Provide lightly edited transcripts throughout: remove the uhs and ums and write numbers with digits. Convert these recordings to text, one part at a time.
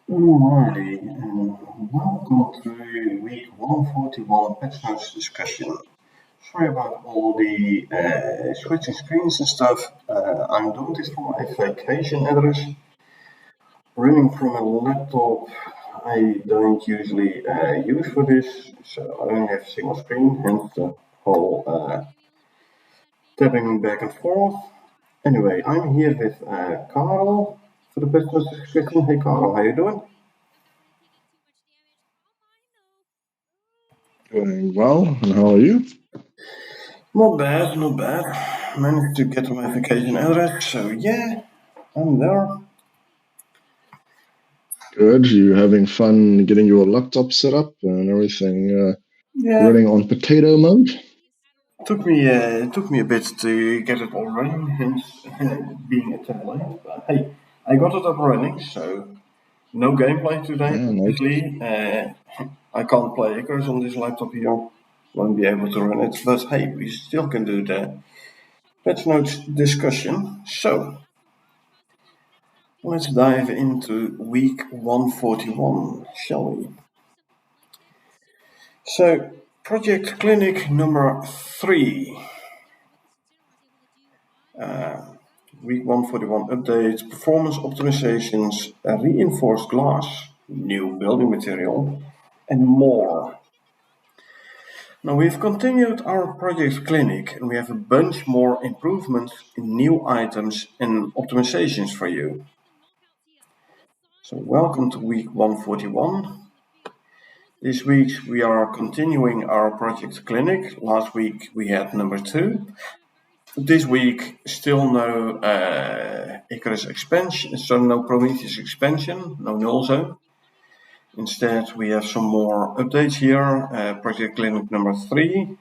Alrighty, and welcome to week 141 Patchnotes discussion. Sorry about all the switching screens and stuff. I'm doing this from my vacation address, running from a laptop I don't usually use for this, so I only have a single screen, hence the whole tapping back and forth. Anyway, I'm here with Carl for the Patchnotes discussion. Hey Carl, how you doing? Doing well, and how are you? Not bad, not bad. Managed to get to my vacation address, so yeah, I'm there. Good. You having fun getting your laptop set up and everything Yeah, running on potato mode? it took me a bit to get it all running, hence being a tad late. But hey, I got it up running, so no gameplay today. Yeah, nice. Obviously, I can't play Icarus on this laptop here. Won't be able to run it, but hey, we still can do the patch notes discussion. So let's dive into week 141, shall we? So, Project Clinic number 3, week 141 update, performance optimizations, reinforced glass, new building material, and more. Now, we've continued our Project Clinic and we have a bunch more improvements, new items, and optimizations for you. So, welcome to week 141. This week we are continuing our Project Clinic. Last week we had number 2. This week, still no Icarus expansion, so no Prometheus expansion, no null zone. Instead, we have some more updates here. Project Clinic number 3.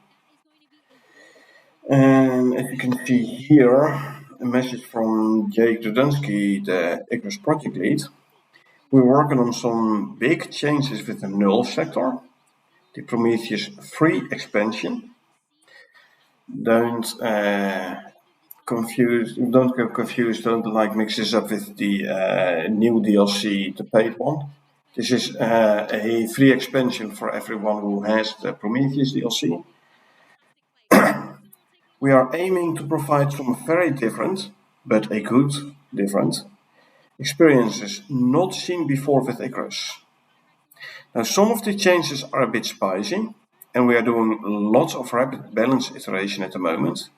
And as you can see here, a message from Jake Dudunsky, the Icarus project lead. We're working on some big changes with the null sector, the Prometheus 3 expansion. Don't get confused, don't mix this up with the new DLC, the paid one. This is a free expansion for everyone who has the Prometheus DLC. We are aiming to provide some very different, but a good different, experiences not seen before with Icarus. Now, some of the changes are a bit spicy, and we are doing lots of rapid balance iteration at the moment.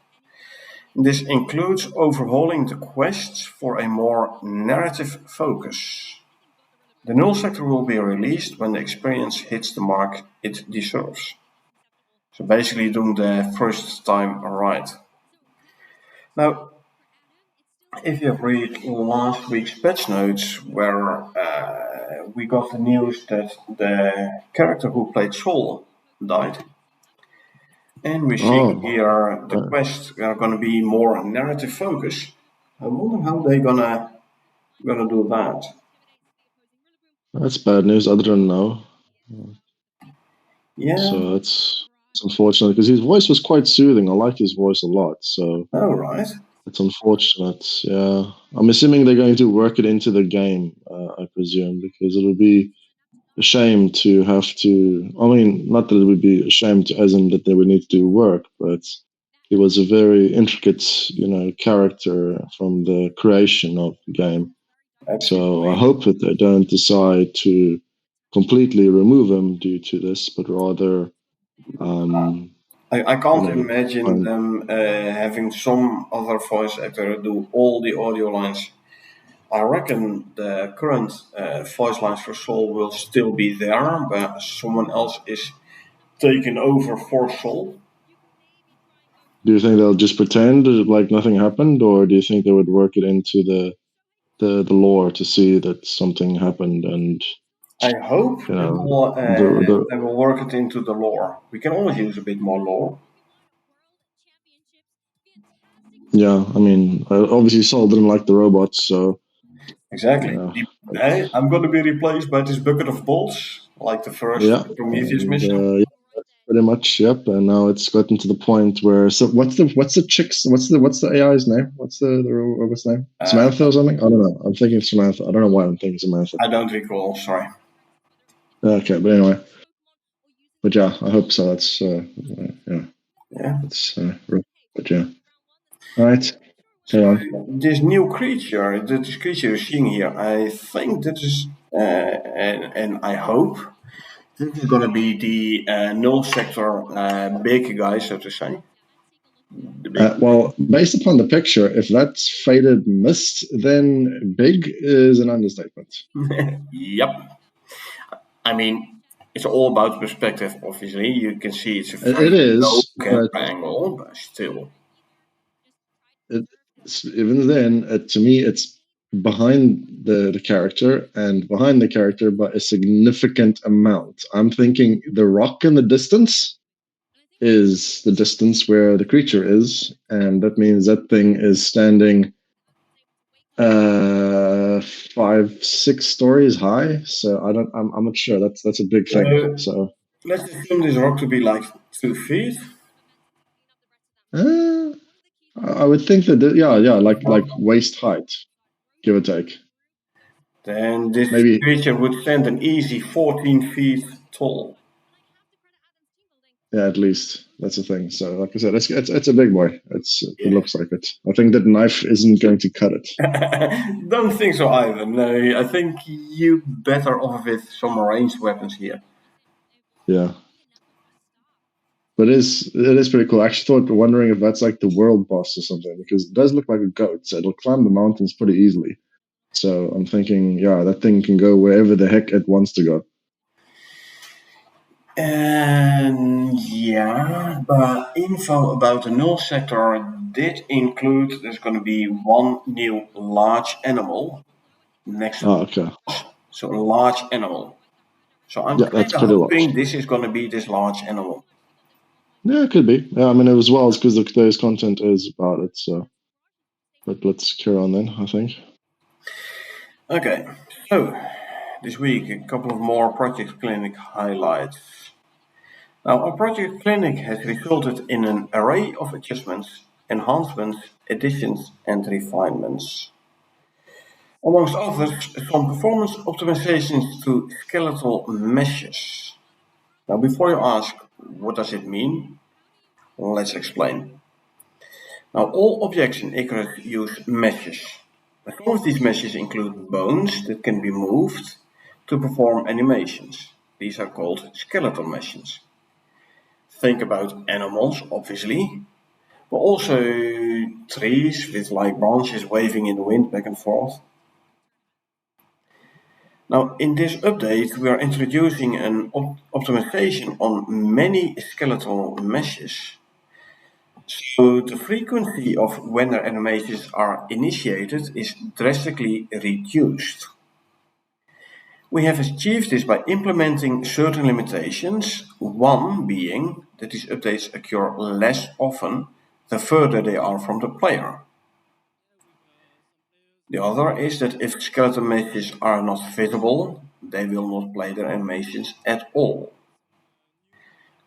This includes overhauling the quests for a more narrative focus. The null sector will be released when the experience hits the mark it deserves. So basically doing the first time right. Now, if you have read last week's patch notes where we got the news that the character who played Sol died, and we see here the quests are going to be more narrative focused. I wonder how they're gonna do that. That's bad news. I didn't know. Yeah. So it's unfortunate because his voice was quite soothing. I like his voice a lot. So Oh, right. it's unfortunate. Yeah. I'm assuming they're going to work it into the game, I presume, because it'll be a shame to have to. I mean, not that it would be a shame to, as in that they would need to do work, but he was a very intricate, character from the creation of the game. So I hope that they don't decide to completely remove him due to this, but rather. I can't imagine them having some other voice actor do all the audio lines. I reckon the current voice lines for Soul will still be there, but someone else is taking over for Soul. Do you think they'll just pretend like nothing happened, or do you think they would work it into the lore to see that something happened? And I hope they will work it into the lore. We can always use a bit more lore. Yeah, I mean, obviously Saul didn't like the robots, so exactly. I'm going to be replaced by this bucket of bolts, like the first Prometheus mission. pretty much. Yep. And now it's gotten to the point where. So what's the AI's name? What's the robot's name? Samantha or something? I don't know. I'm thinking Samantha. I don't know why I'm thinking Samantha. I don't recall. Sorry. Okay, but anyway. But yeah, I hope so. That's yeah. Yeah. It's but yeah. All right. So Carry on. this new creature, this creature you're seeing here, I think that is, and I hope this is going to be the null sector big guy, so to say. The big. Well, based upon the picture, if that's faded mist, then big is an understatement. Yep. I mean, it's all about perspective. Obviously, you can see it's a It very low is, camera but angle, but still. even then, to me, it's behind the character and behind the character by a significant amount. I'm thinking the rock in the distance is the distance where the creature is, and that means that thing is standing 5, 6 stories high. So I'm not sure. That's a big thing. So So let's assume this rock to be like 2 feet. uh, I would think that yeah, like waist height, give or take. Then this Maybe creature would stand an easy 14 feet tall. yeah, at least that's the thing. So like I said, it's a big boy. It Yeah. looks like it. I think that knife isn't going to cut it. Don't think so either. No, I think you better off with some ranged weapons here. Yeah. But it is pretty cool. I actually thought wondering if that's like the world boss or something because it does look like a goat. So it'll climb the mountains pretty easily. So I'm thinking, yeah, that thing can go wherever the heck it wants to go. And yeah, but info about the null sector did include there's going to be one new large animal next to Oh, okay. so a large animal. So I'm Yeah, kind that's of pretty large. hoping this is going to be this large animal. Yeah, it could be. Yeah, I mean, as well as because today's content is about it. So, but let's carry on then. I think. Okay, so this week a couple of more Project Clinic highlights. Now, our Project Clinic has resulted in an array of adjustments, enhancements, additions, and refinements. Amongst others, some performance optimizations to skeletal meshes. Now, before you ask, what does it mean? Let's explain. Now, all objects in Icarus use meshes. Some of these meshes include bones that can be moved to perform animations. These are called skeletal meshes. Think about animals, obviously, but also trees with like branches waving in the wind back and forth. Now, in this update, we are introducing an optimization on many skeletal meshes. So the frequency of when their animations are initiated is drastically reduced. We have achieved this by implementing certain limitations, one being that these updates occur less often the further they are from the player. The other is that if skeleton meshes are not visible, they will not play their animations at all.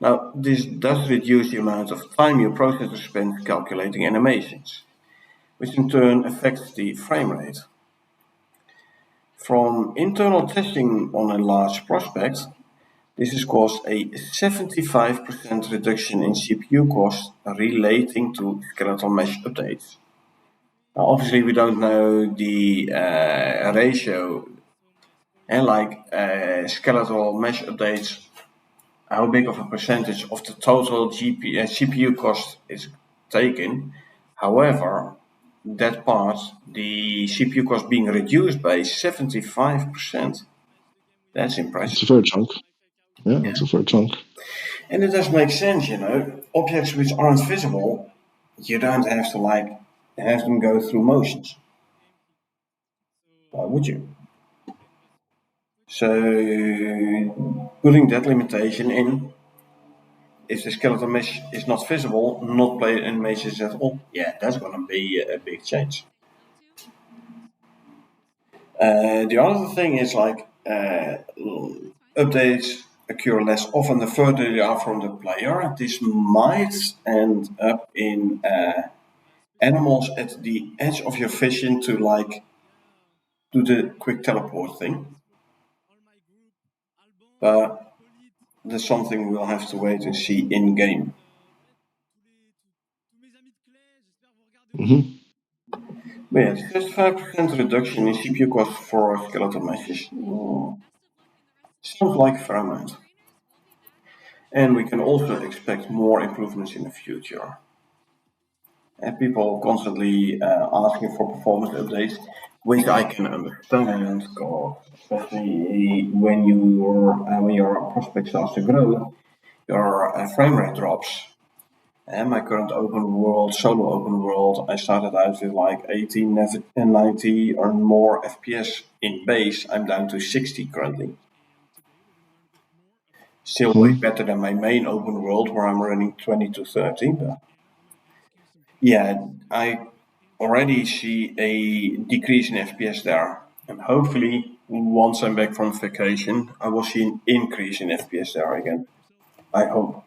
Now, this does reduce the amount of time your processor spends calculating animations, which in turn affects the frame rate. From internal testing on a large prospect, this has caused a 75% reduction in CPU cost relating to skeletal mesh updates. Now, obviously, we don't know the ratio, and like skeletal mesh updates, how big of a percentage of the total CPU cost is taken. However, that part, the CPU cost being reduced by 75%, that's It's impressive. a fair chunk. Yeah, Yeah. it's a fair chunk. And it does make sense, objects which aren't visible, you don't have to like have them go through motions. Why would you? So putting that limitation in, if the skeletal mesh is not visible, not play animations at all, yeah, that's going to be a big change. The other thing is like updates occur less often the further you are from the player. This might end up in animals at the edge of your vision to like do the quick teleport thing. But that's something we'll have to wait and see in game. Hmm. But yeah, 35% reduction in CPU cost for skeleton meshes. Sounds like a fair amount. And we can also expect more improvements in the future. And people constantly asking for performance updates, which I can understand, because especially when your prospect starts to grow, your frame rate drops. And my current open world, solo open world, I started out with like 18 and 90 or more FPS in base. I'm down to 60 currently. Still way Hmm. better than my main open world where I'm running 20 to 30. But yeah, I already see a decrease in FPS there. And hopefully, once I'm back from vacation, I will see an increase in FPS there again. I hope.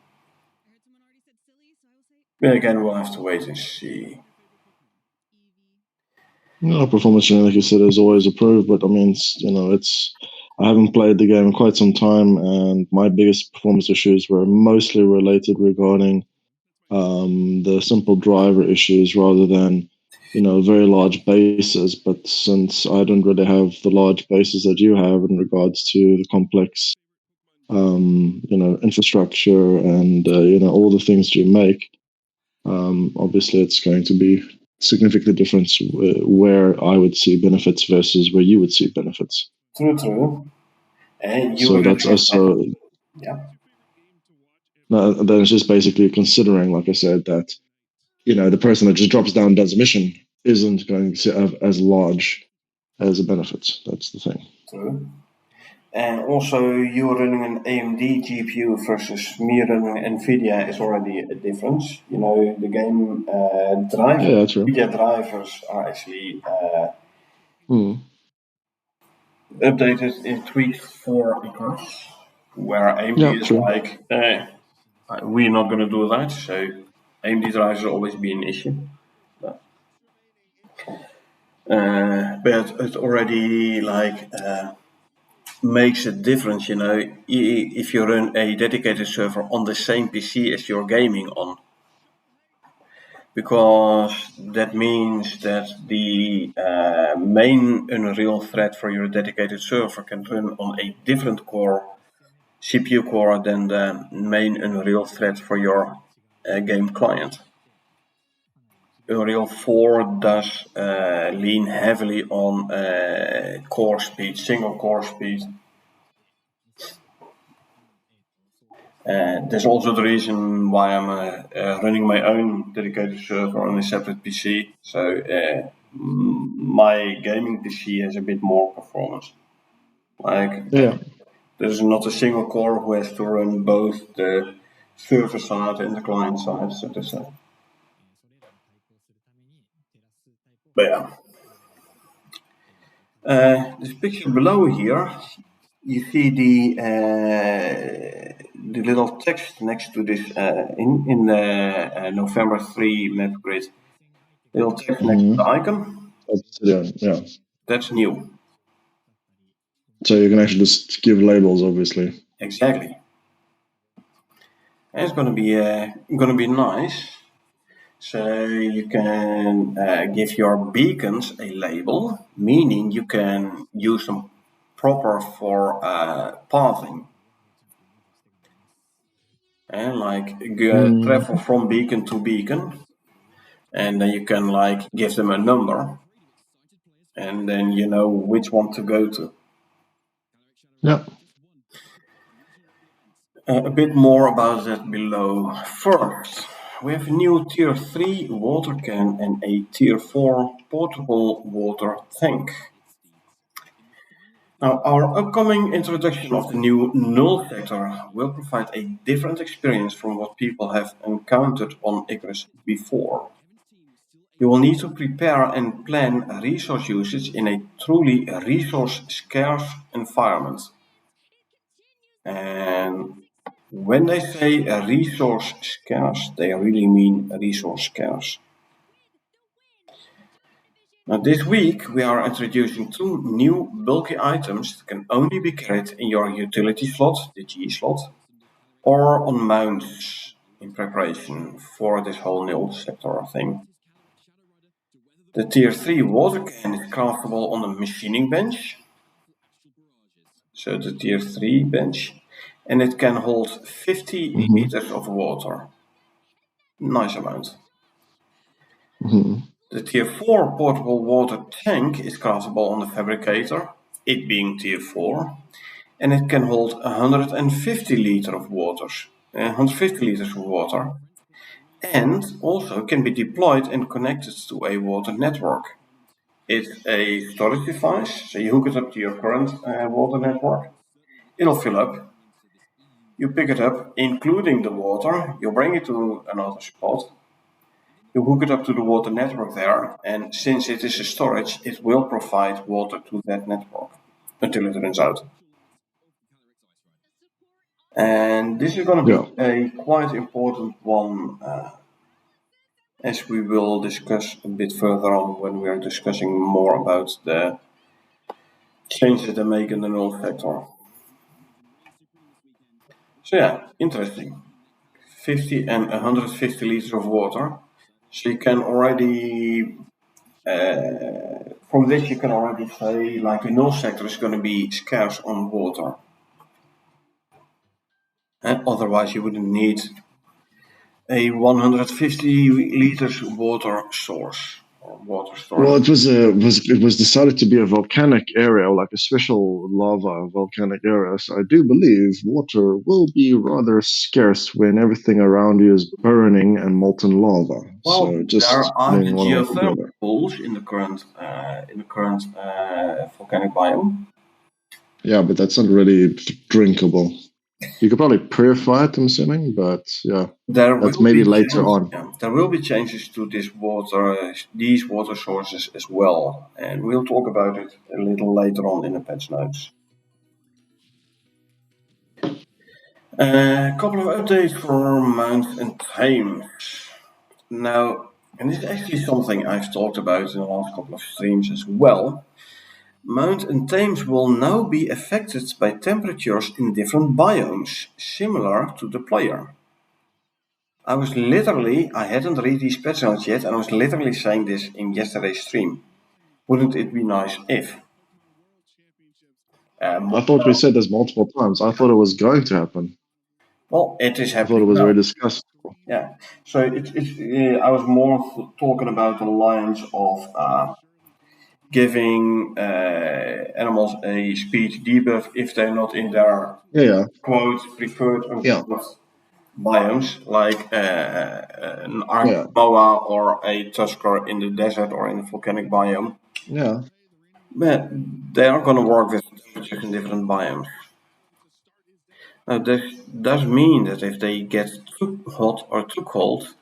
But again, we'll have to wait and see. No, performance tuning, like you said, is always approved, but I mean, it's. I haven't played the game in quite some time, and my biggest performance issues were mostly related regarding the simple driver issues rather than, very large bases. But since I don't really have the large bases that you have in regards to the complex, infrastructure and all the things you make, obviously it's going to be significantly different where I would see benefits versus where you would see benefits. True, true. And you were So that's running it. also Yeah, then it's just basically considering, like I said, that the person that just drops down and does a mission isn't going to have as large as a benefit. That's the thing. true. And also, you running an AMD GPU versus me running NVIDIA is already a difference. You know, the game driver, Yeah, true. NVIDIA drivers are actually Hmm. updated in tweaks for Icarus, where AMD Yeah, is true. like, we're not going to do that. So AMD drivers will always be an issue. But it already like makes a difference, you know, if you run a dedicated server on the same PC as you're gaming on, because that means that the main Unreal thread for your dedicated server can run on a different core, CPU core, than the main Unreal thread for your game client. Unreal 4 does lean heavily on core speed, single core speed. That's also the reason why I'm running my own dedicated server on a separate PC. So my gaming PC has a bit more performance. Like Yeah. there's not a single core who has to run both the server side and the client side, so to say. But yeah, this picture below here, you see the little text next to this in the November 3 map grid. Little text next to Hmm. the icon. Yeah. That's new. So you can actually just give labels, obviously. Exactly. And it's gonna be nice. So you can give your beacons a label, meaning you can use them proper for pathing, and like Mm. travel from beacon to beacon, and then you can like give them a number, and then you know which one to go to. Yeah. A bit more about that below. First, we have a new Tier 3 water can and a Tier 4 portable water tank. Now, our upcoming introduction of the new null sector will provide a different experience from what people have encountered on Icarus before. You will need to prepare and plan resource usage in a truly resource scarce environment. And when they say a resource scarce, they really mean resource scarce. Now this week we are introducing two new bulky items that can only be carried in your utility slot, the G slot, or on mounts in preparation for this whole new sector thing. The tier 3 water can is craftable on the machining bench, so the tier 3 bench, and it can hold 50 liters of water. Nice amount. The tier 4 portable water tank is craftable on the fabricator, it being tier 4, and it can hold 150 liters of water, and also can be deployed and connected to a water network. It's a storage device, so you hook it up to your current water network. It'll fill up. You pick it up, including the water, you bring it to another spot, you hook it up to the water network there, and since it is a storage, it will provide water to that network until it runs out. And this is going to be a quite important one, as we will discuss a bit further on when we are discussing more about the changes they make in the null factor. So yeah, interesting. 50 and 150 liters of water. So you can already, from this you can already say like the null sector is going to be scarce on water. And otherwise you wouldn't need a 150 liters water source or water storage. Well, it was decided to be a volcanic area, like a special lava volcanic area. So I do believe water will be rather scarce when everything around you is burning and molten lava. Well, So just there are the putting one all geothermal together. pools in the current volcanic biome. Yeah, but that's not really drinkable. You could probably purify it, I'm assuming, but yeah, that's maybe later on. There will be changes to this water, these water sources as well, and we'll talk about it a little later on in the patch notes. A couple of updates for Mount and Thames. Now, and this is actually something I've talked about in the last couple of streams as well. Mount and Thames will now be affected by temperatures in different biomes, similar to the player. I hadn't read these patch notes yet, and I was literally saying this in yesterday's stream. Wouldn't it be nice if? I thought we said this multiple times. I thought it was going to happen. Well, it is I thought happening it was now. already discussed. Yeah. So I was more talking about the lines of giving animals a speed debuff if they're not in their quote preferred biomes, like an Armoa or a Tusker in the desert or in the volcanic biome. Yeah. But they are going to work with temperatures in different biomes. Now, this does mean that if they get too hot or too cold,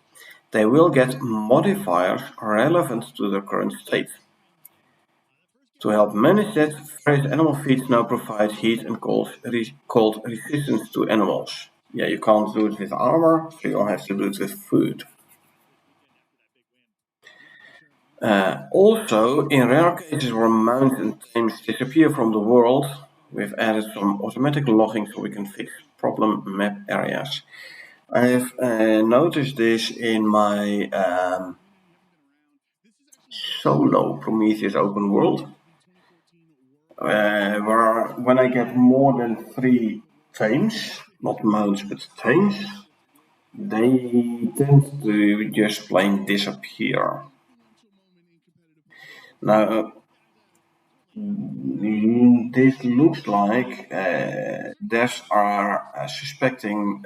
they will get modifiers relevant to their current state. To help manage that, various animal feeds now provide heat and cold resistance to animals. Yeah, you can't do it with armor, so you'll have to do it with food. Also, in rare cases where mounts and tames disappear from the world, we've added some automatic logging so we can fix problem map areas. I have noticed this in my solo Prometheus open world, where when I get more than 3 tames, not mounts but tames, they tend to just plain disappear. Now, this looks like devs are suspecting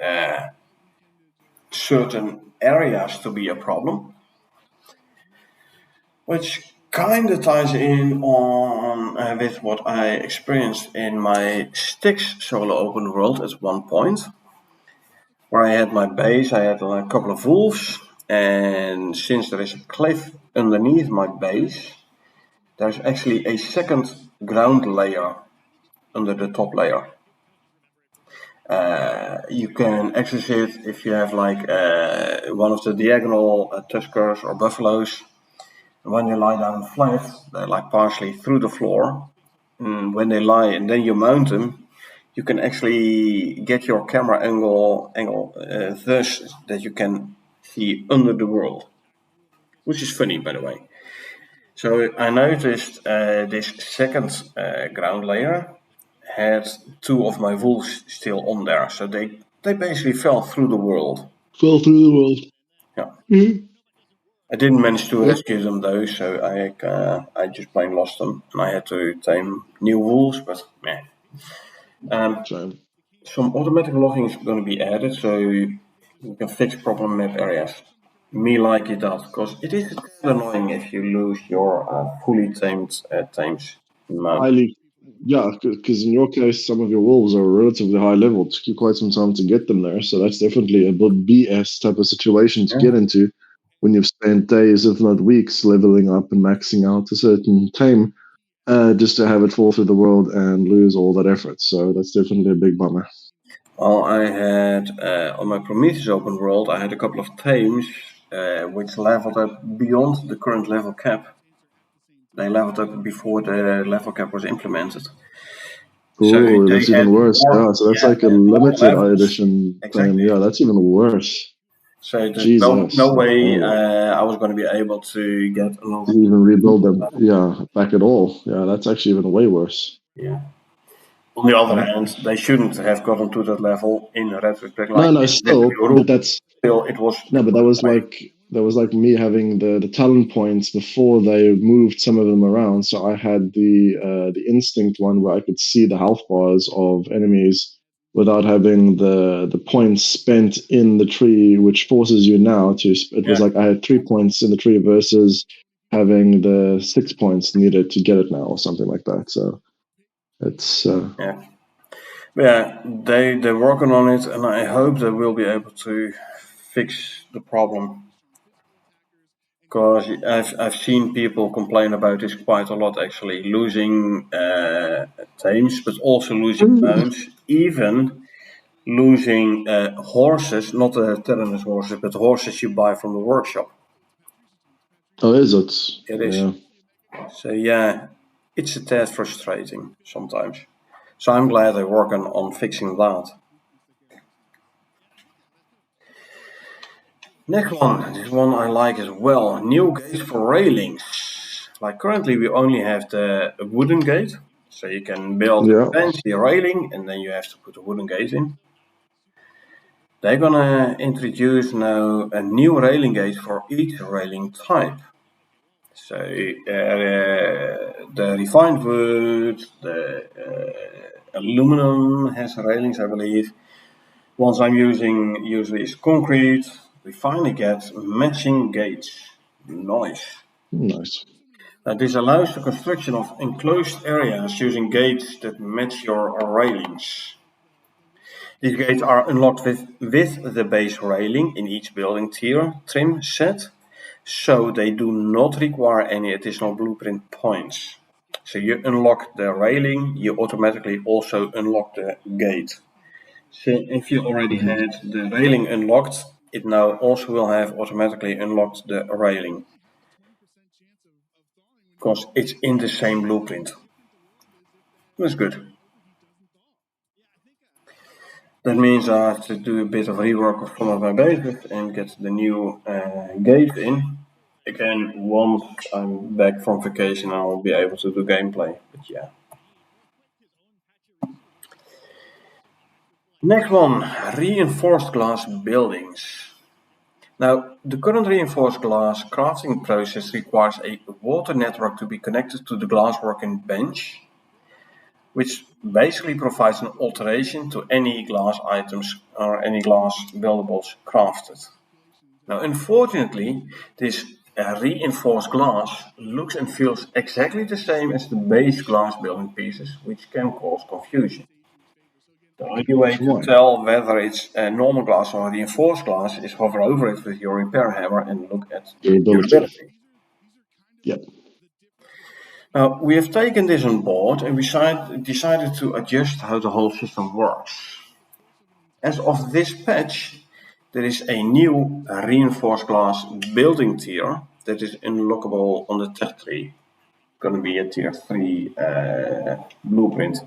certain areas to be a problem, which kind of ties in on with what I experienced in my Styx solo open world at one point, where I had my base, I had a couple of wolves, and since there is a cliff underneath my base, there's actually a second ground layer under the top layer. You can access it if you have like one of the diagonal tuskers or buffaloes. When they lie down flat, they're like partially through the floor. And when they lie and then you mount them, you can actually get your camera angle thus that you can see under the world, which is funny, by the way. So I noticed this second ground layer had two of my wolves still on there, so they basically fell through the world. Fell through the world. Yeah, Mhm. I didn't manage to Yeah. rescue them though, so I just plain lost them, and I had to tame new wolves. But meh. Shame. Some automatic logging is going to be added, so you can fix problem map areas. Me like it does, because it is annoying if you lose your fully tamed tames mount. Highly, yeah, because in your case, some of your wolves are relatively high level. It took you quite some time to get them there, so that's definitely a BS type of situation to Yeah. get into when you've spent days, if not weeks, leveling up and maxing out a certain tame, just to have it fall through the world and lose all that effort. So that's definitely a big bummer. Well, I had on my Prometheus open world, I had a couple of tames which leveled up beyond the current level cap. They leveled up before the level cap was implemented. So Oh, they that's had even worse. more, Yeah, so that's yeah, like a they had more limited levels. edition thing. Exactly. Yeah, that's even worse. So there's no Jesus, that's way horrible. I was going to be able to get To another. even rebuild them, yeah, back at all. Yeah, that's actually even way worse. Yeah. On the other Yeah. hand, they shouldn't have gotten to that level in retrospect. Like No, no, with the still, new rule, but that's still it was no, but annoying. that was like me having the talent points before they moved some of them around. So I had the instinct one where I could see the health bars of enemies without having the points spent in the tree, which forces you now to. It was Yeah, like I had 3 points in the tree versus having the 6 points needed to get it now, or something like that. So it's yeah, yeah. They're working on it, and I hope they will be able to fix the problem. Because I've seen people complain about this quite a lot actually, losing tames, but also losing mounts, even losing horses, not the Tyrannus horses, but horses you buy from the workshop. oh, is it? It is. Yeah. So yeah, it's a tad frustrating sometimes. So I'm glad they're working on fixing that. Next one, this one I like as well. New gates for railings. Like currently we only have the wooden gate. So you can build a Yeah. fancy railing and then you have to put a wooden gate in. They're gonna introduce now a new railing gate for each railing type. So the refined wood, the aluminum has railings, I believe. Ones I'm using usually is concrete. We finally get matching gates. Nice. Nice. This allows the construction of enclosed areas using gates that match your railings. These gates are unlocked with the base railing in each building tier trim set, so they do not require any additional blueprint points. So you unlock the railing, you automatically also unlock the gate. So if you already Mhm. had the railing unlocked, it now also will have automatically unlocked the railing because it's in the same blueprint. That's good. That means I have to do a bit of rework of some of my bases and get the new gate in. Again, once I'm back from vacation, I'll be able to do gameplay. But yeah. Next one, reinforced glass buildings. Now, the current reinforced glass crafting process requires a water network to be connected to the glassworking bench, which basically provides an alteration to any glass items or any glass buildables crafted. Now, unfortunately, this reinforced glass looks and feels exactly the same as the base glass building pieces, which can cause confusion. The only way to Why? tell whether it's a normal glass or a reinforced glass is hover over it with your repair hammer and look at the Durability. durability. Yep. Now, we have taken this on board and we decided to adjust how the whole system works. As of this patch, there is a new reinforced glass building tier that is unlockable on the tech tree. Going to be a tier 3 blueprint.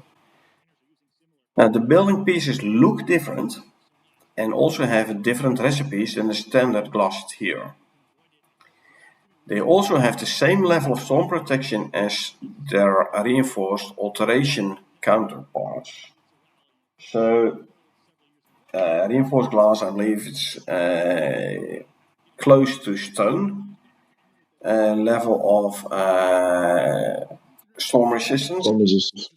Now the building pieces look different and also have different recipes than the standard glass tier. They also have the same level of storm protection as their reinforced alteration counterparts. So reinforced glass, I believe it's close to stone level of storm resistance. Storm resistance.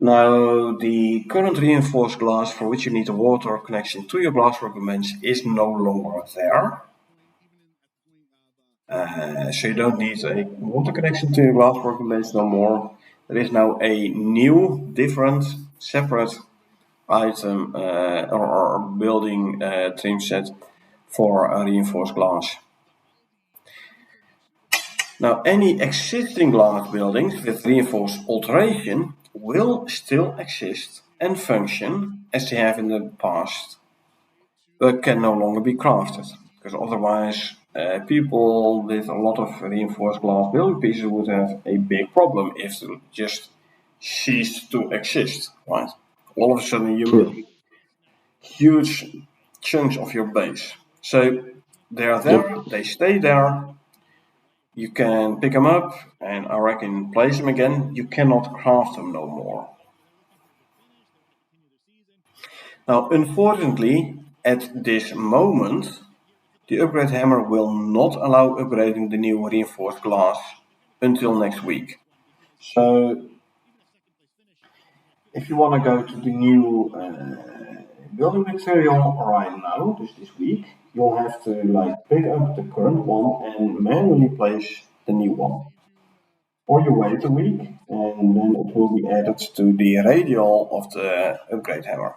Now, the current reinforced glass for which you need a water connection to your glass workbench is no longer there. So you don't need a water connection to your glass workbench no more. There is now a new, different, separate item or building trim set for a reinforced glass. Now, any existing glass buildings with reinforced alteration will still exist and function as they have in the past, but can no longer be crafted, because otherwise people with a lot of reinforced glass building pieces would have a big problem if they just ceased to exist, right? All of a sudden you lose huge chunks of your base. So they are there, Yep. they stay there. You can pick them up and I reckon place them again. You cannot craft them no more. Now, unfortunately, at this moment, the upgrade hammer will not allow upgrading the new reinforced glass until next week. So, if you want to go to the new building material right now, this week, you'll have to pick up the current one and manually place the new one. Or you wait a week and then it will be added to the radial of the upgrade hammer.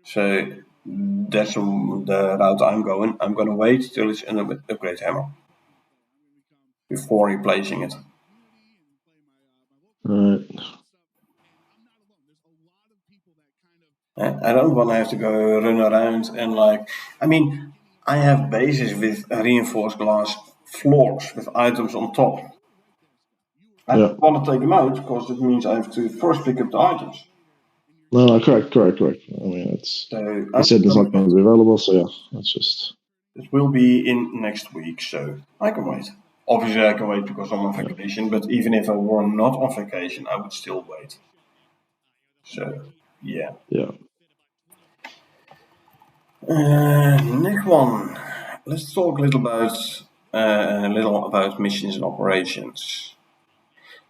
So that's the route I'm going. I'm going to wait till it's an upgrade hammer before replacing it. Right. I don't want to have to go run around and I have bases with reinforced glass floors with items on top. I Yeah. don't want to take them out because it means I have to first pick up the items. No, correct. I mean, it's So they said it's not going to be available, so yeah, that's just. it will be in next week, so I can wait. Obviously, I can wait because I'm on vacation, but even if I were not on vacation, I would still wait. So, yeah. Yeah. Next one. Let's talk a little about missions and operations.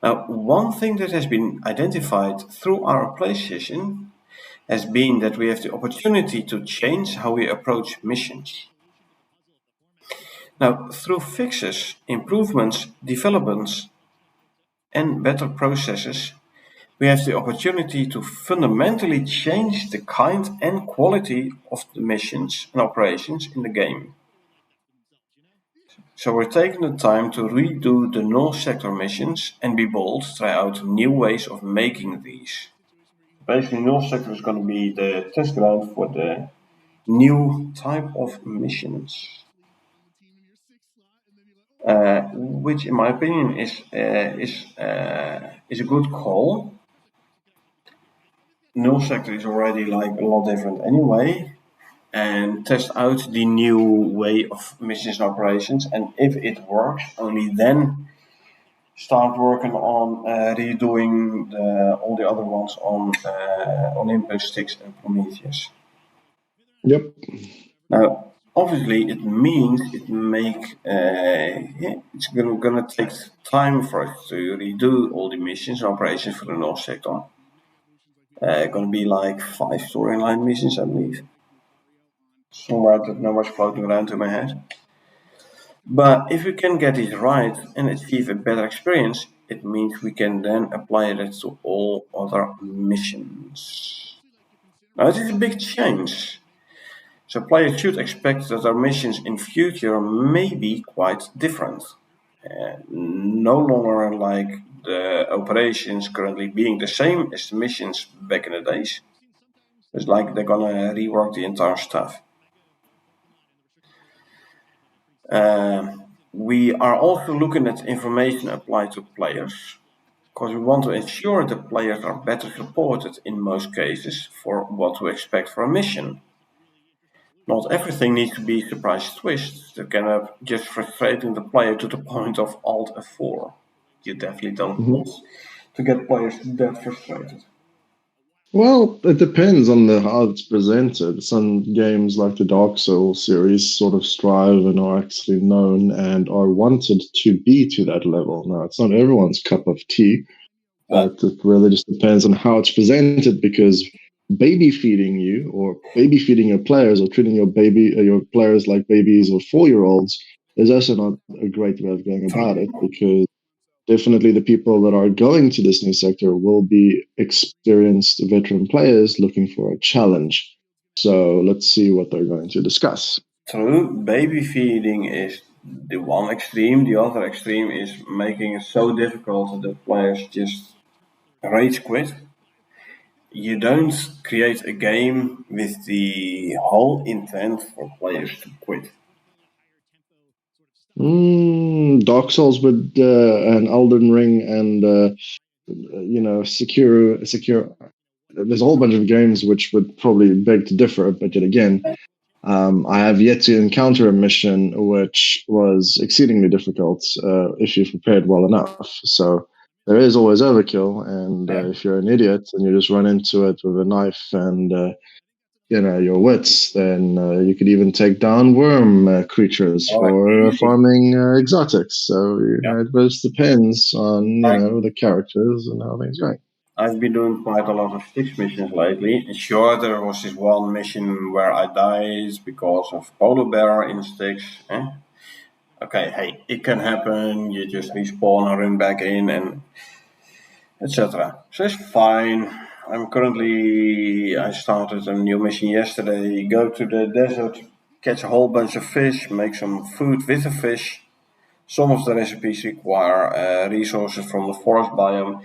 Now, one thing that has been identified through our play session has been that we have the opportunity to change how we approach missions. Now, through fixes, improvements, developments, and better processes, we have the opportunity to fundamentally change the kind and quality of the missions and operations in the game. So we're taking the time to redo the null sector missions and be bold, try out new ways of making these. Basically, null sector is going to be the test ground for the new type of missions. Which, in my opinion, is a good call. Null sector is already a lot different anyway, and test out the new way of missions and operations. And if it works, only then start working on redoing all the other ones on Olympus, Styx, and Prometheus. Yep. Now, obviously, it means it's gonna take time for us to redo all the missions and operations for the North sector. Gonna be 5 storyline missions, I believe. Somewhere that number's floating around in my head. But if we can get it right and achieve a better experience, it means we can then apply that to all other missions. Now, this is a big change. So players should expect that our missions in future may be quite different. No longer like the operations currently being the same as the missions back in the days. It's like they're gonna rework the entire stuff. We are also looking at information applied to players because we want to ensure that players are better supported in most cases for what to expect for a mission. Not everything needs to be surprise twists that can have just frustrating the player to the point of Alt F4. You definitely don't Mhm. want to get players that frustrated. Well, it depends on the how it's presented. Some games like the Dark Souls series sort of strive and are actually known and are wanted to be to that level. Now, it's not everyone's cup of tea, But but it really just depends on how it's presented because baby feeding you or baby feeding your players or treating your players like babies or 4 year olds is also not a great way of going about it true. because definitely the people that are going to this new sector will be experienced veteran players looking for a challenge. So let's see what they're going to discuss. True, baby feeding is the one extreme. The other extreme is making it so difficult that players just rage quit. You don't create a game with the whole intent for players to quit. Dark Souls with an Elden Ring and secure. There's a whole bunch of games which would probably beg to differ, but yet again, I have yet to encounter a mission which was exceedingly difficult if you've prepared well enough. So there is always overkill, and Yeah, if you're an idiot and you just run into it with a knife and your wits, then you could even take down worm creatures oh, for easy. farming exotics. So Yeah, it just depends on like the characters and how things go. I've been doing quite a lot of sticks missions lately. And sure, there was this one mission where I died because of polar bear in sticks. Eh? Okay, hey, it can happen. You just respawn and run back in, and etc. So it's fine. I started a new mission yesterday. Go to the desert, catch a whole bunch of fish, make some food with the fish. Some of the recipes require resources from the forest biome.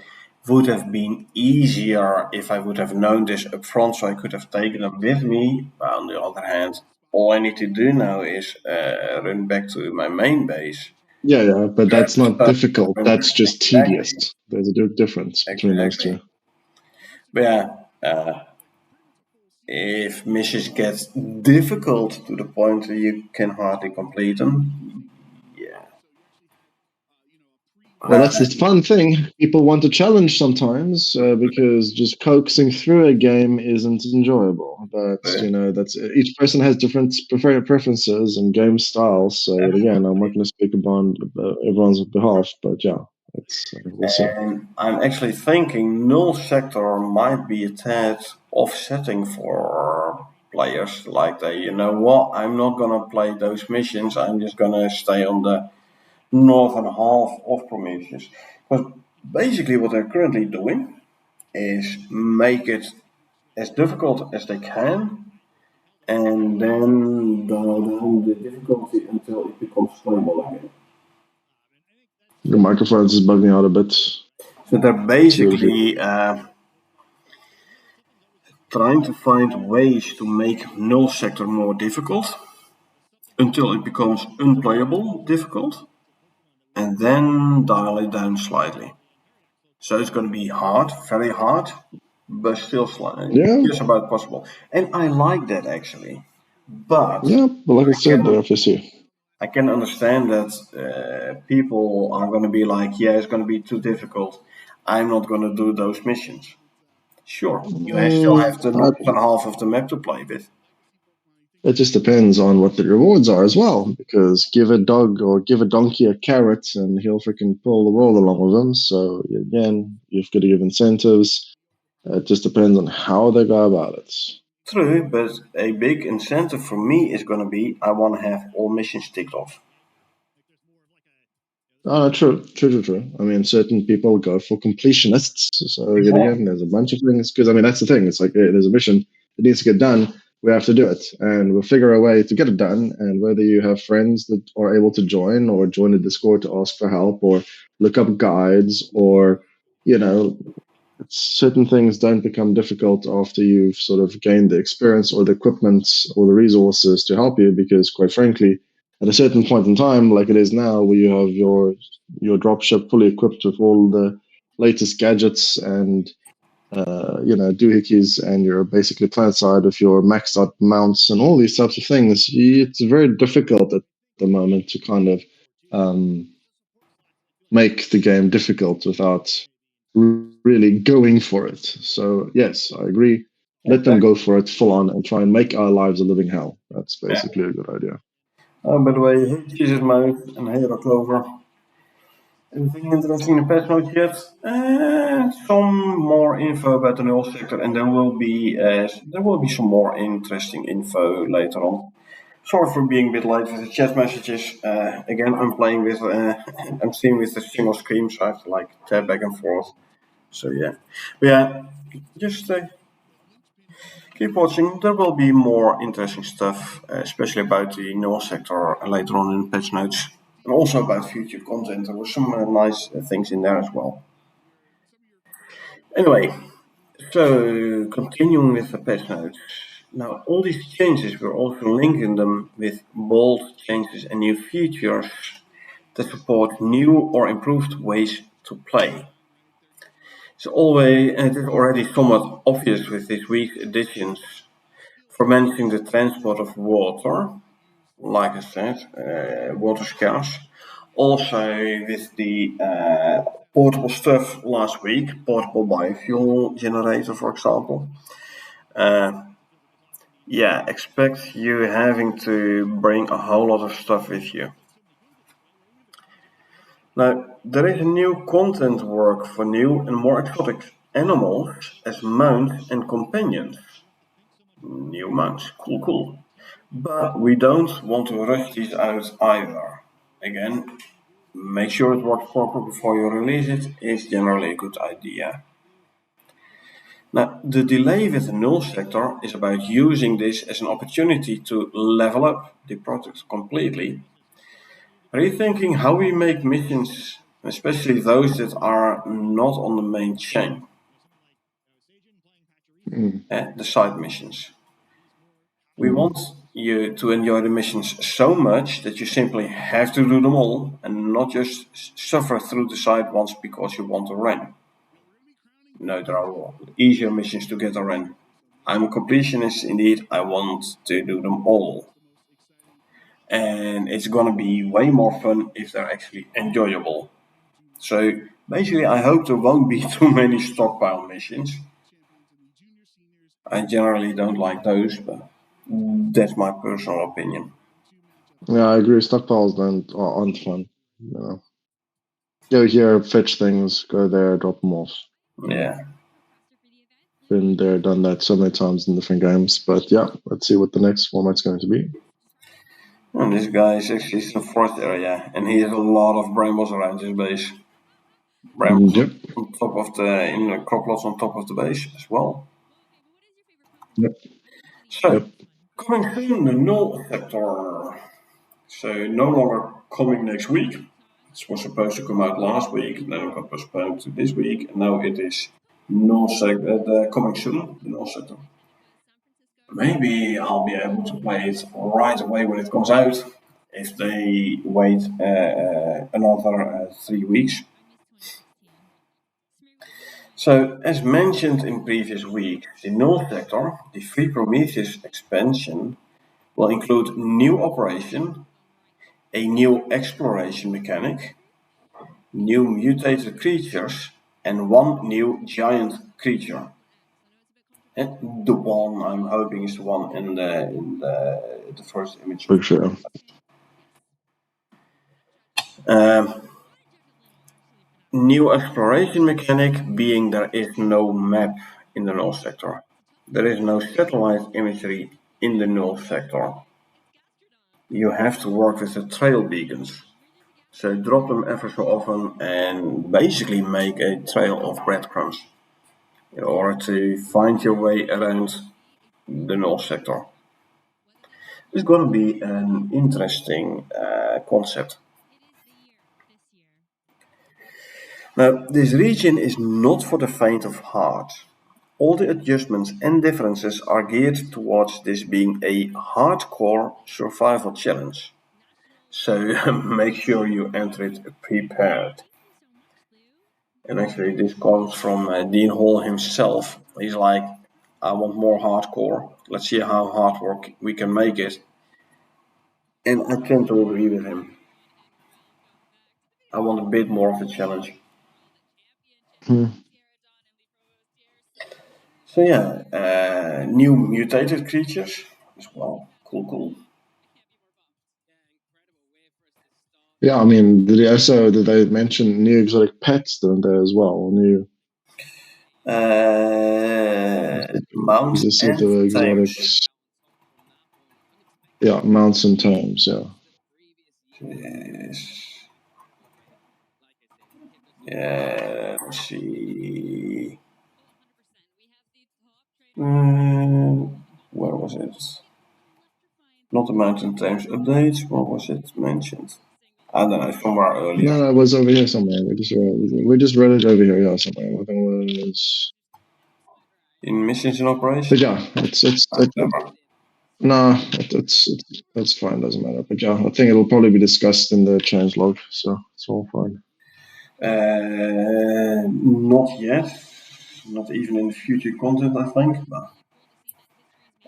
Would have been easier if I would have known this up front, so I could have taken them with me. But on the other hand, all I need to do now is run back to my main base, Yeah, yeah, but grab that's the not stuff, and difficult. run That's back. just tedious. Exactly, There's a big difference between those exactly. two. But yeah, if missions get difficult to the point that you can hardly complete them, yeah. Well, Uh, that's the fun thing. People want a challenge sometimes because just coaxing through a game isn't enjoyable. But that's each person has different preferences and game styles. So yet again, I'm not going to speak upon everyone's behalf. But yeah, we'll see. and I'm actually thinking null sector might be a tad offsetting for players. Like they, you know what, I'm not gonna play those missions. I'm just gonna stay on the northern half of Prometheus. Because basically, what they're currently doing is make it as difficult as they can, and then dial down the difficulty until it becomes playable again. Your microphones is bugging out a bit. So they're It's really good. basically trying to find ways to make null sector more difficult until it becomes unplayable difficult, and then dial it down slightly. So it's going to be hard, very hard, but still slightly, Yeah, just about possible. And I like that actually, but yeah. But like I I said, can FSU. I can understand that people are going to be like, yeah, it's going to be too difficult. I'm not going to do those missions. Sure, you still have the northern half of the map to play with. It just depends on what the rewards are as well, because give a dog or give a donkey a carrot and he'll freaking pull the world along with him. So again, you've got to give incentives. It just depends on how they go about it. True, but a big incentive for me is going to be I want to have all missions ticked off. True. I mean, certain people go for completionists. So yet again, Exactly. there's a bunch of things. Because I mean, that's the thing. It's like hey, there's a mission that needs to get done. We have to do it, and we'll figure a way to get it done. And whether you have friends that are able to join, or join the Discord to ask for help, or look up guides, or you know, certain things don't become difficult after you've sort of gained the experience or the equipment or the resources to help you, because quite frankly, at a certain point in time, like it is now, where you have your dropship fully equipped with all the latest gadgets and doohickeys, and you're basically plant side with your maxed out mounts and all these types of things, it's very difficult at the moment to kind of um, make the game difficult without really going for it. So yes, I agree. Let them Exactly. go for it full on and try and make our lives a living hell. That's Yeah. basically a good idea. Oh, by the way, Jesus mode and Hero Clover. Anything interesting in the patch notes yet? Some more info about the null sector, and there will be some more interesting info later on. Sorry for being a bit late with the chat messages. Again, I'm playing with, I'm seeing with the single screen, so I have to like tap back and forth. So yeah, but yeah, just keep watching. There will be more interesting stuff, especially about the null sector later on in patch notes, and also about future content. There were some nice things in there as well. Anyway, so continuing with the patch notes. Now, all these changes, we're also linking them with bold changes and new features that support new or improved ways to play. It is already somewhat obvious with this week's additions for managing the transport of water, like I said, water scarce. Also with the portable stuff last week, portable biofuel generator, for example. Uh, yeah, expect you having to bring a whole lot of stuff with you. Now, there is a new content work for new and more exotic animals as mounts and companions. New mounts, cool, cool. But we don't want to rush these out either. Again, make sure it works properly before you release it is generally a good idea. Now, the delay with the null sector is about using this as an opportunity to level up the product completely, rethinking how we make missions, especially those that are not on the main chain, Mm. the side missions. We Mm. want you to enjoy the missions so much that you simply have to do them all and not just suffer through the side ones because you want to run. No, there are easier missions to get around. I'm a completionist indeed. I want to do them all. And it's gonna be way more fun if they're actually enjoyable. So basically, I hope there won't be too many stockpile missions. I generally don't like those, but that's my personal opinion. Yeah, I agree. Stockpiles aren't fun. Go here, fetch things, go there, drop them off. Yeah. Been there, done that so many times in different games. But yeah, let's see what the next format's going to be. And this guy is actually in the forest area, and he has a lot of brambles around his base. Brambles Yep. on top of in the crop plots on top of the base as well. Yep. So, Yep. coming soon, the null sector. So, no longer coming next week. It was supposed to come out last week, then it got postponed to this week, and now it is coming soon, the null sector. Maybe I'll be able to play it right away when it comes out if they wait another 3 weeks. So, as mentioned in previous week, the null sector, the free Prometheus expansion, will include new operation, a new exploration mechanic, new mutated creatures, and one new giant creature. And the one I'm hoping is the one in the first image of. For sure. Um, New exploration mechanic being there is no map in the null sector. There is no satellite imagery in the null sector. You have to work with the trail beacons. So drop them ever so often and basically make a trail of breadcrumbs in order to find your way around the null sector. It's going to be an interesting concept. Now, this region is not for the faint of heart. All the adjustments and differences are geared towards this being a hardcore survival challenge. So make sure you enter it prepared. And actually, this comes from Dean Hall himself. He's like, I want more hardcore. Let's see how hard work we can make it. And I tend to agree with him. I want a bit more of a challenge. Hmm. So yeah, new mutated creatures as well. Cool. Yeah, I mean, did they mention new exotic pets, don't they, as well? Or new, Mounts they said and there were tames. exotics. Yeah, mounts and tames. Yeah. Yes. Yeah, let's see. Where was it? Not the mountain tames updates. Where was it mentioned? I don't know, somewhere earlier. No, it was over here somewhere. We just read it over here, yeah, somewhere. I think it was, In missions and but operation? yeah, Never. no, that's fine. Doesn't matter. But yeah, I think it'll probably be discussed in the change log, so it's all fine. Not yet. Not even in the future content, I think. But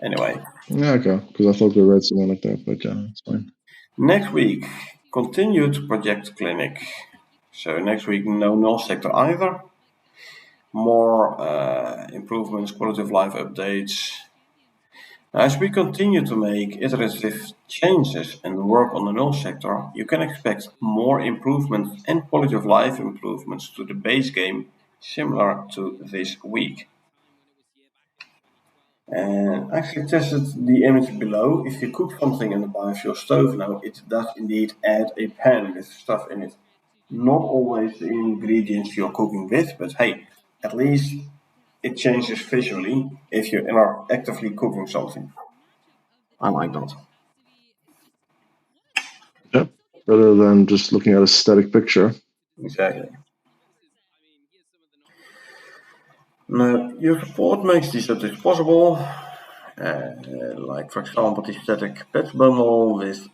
anyway, Yeah, okay. Because I thought we read something like that, but yeah, it's fine. next week, continued Project Clinic. So next week, no null sector either. More improvements, quality of life updates. As we continue to make iterative changes and work on the null sector, you can expect more improvements and quality of life improvements to the base game similar to this week. And actually tested the image below. If you cook something in the biofuel stove now, it does indeed add a pan with stuff in it. Not always the ingredients you're cooking with, but hey, at least it changes visually if you are actively cooking something. I like that. Yep. Rather than just looking at a static picture. Exactly. Now, your support makes these updates possible. Like, for example, the static pet bundle with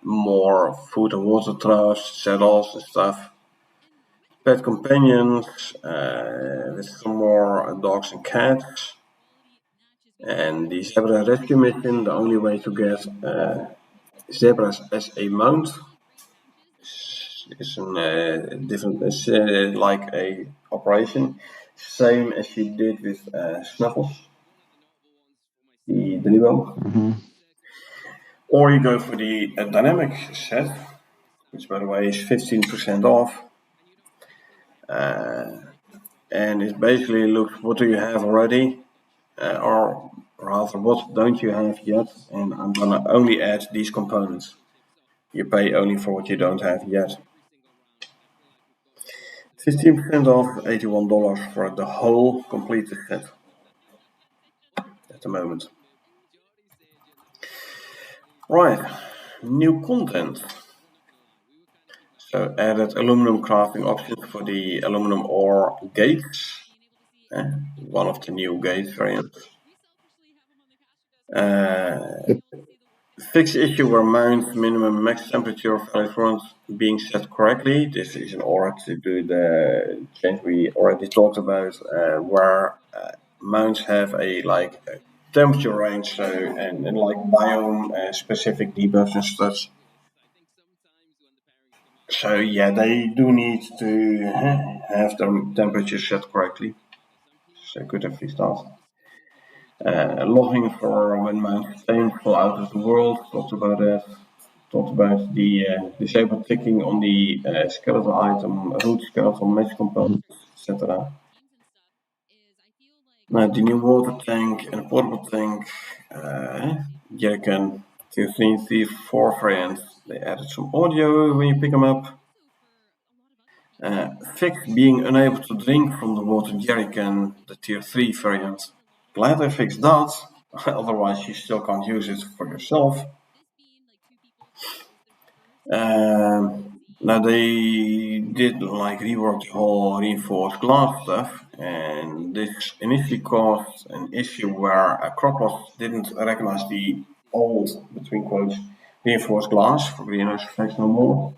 more food and water troughs, saddles, and stuff. Pet companions with some more dogs and cats. And the zebra rescue mission, the only way to get zebras as a mount is a different, is like a operation, same as you did with Snuffles, the Dribo. Mm-hmm. Or you go for the dynamic set, which by the way is 15% off. And it basically looks what do you have already, or rather what don't you have yet, and I'm gonna only add these components. You pay only for what you don't have yet. 15% off, $81 for the whole completed set at the moment. Right, new content. So added aluminum crafting options for the aluminum ore gates. One of the new gate variants. Uh, Yep. Fixed issue where mount minimum max temperature values weren't being set correctly. This is in order to do the change we already talked about, where mounts have a like a temperature range, so and like biome specific debuffs and such. So yeah, they do need to have their temperature set correctly. So could have fixed that. Logging for when mounts fall out of the world. Talked about that. Talked about the disabled ticking on the skeletal item, root skeletal mesh Mm-hmm. components, etc. Now the new water tank and portable tank, Jerrycan 234 variant. They added some audio when you pick them up. Fix being unable to drink from the water jerrycan, the tier 3 variant. Glad I fixed that, otherwise you still can't use it for yourself. Now they did like rework the whole reinforced glass stuff, and this initially caused an issue where Acropolis didn't recognize the old, between quotes, reinforced glass for greenhouse effects no more.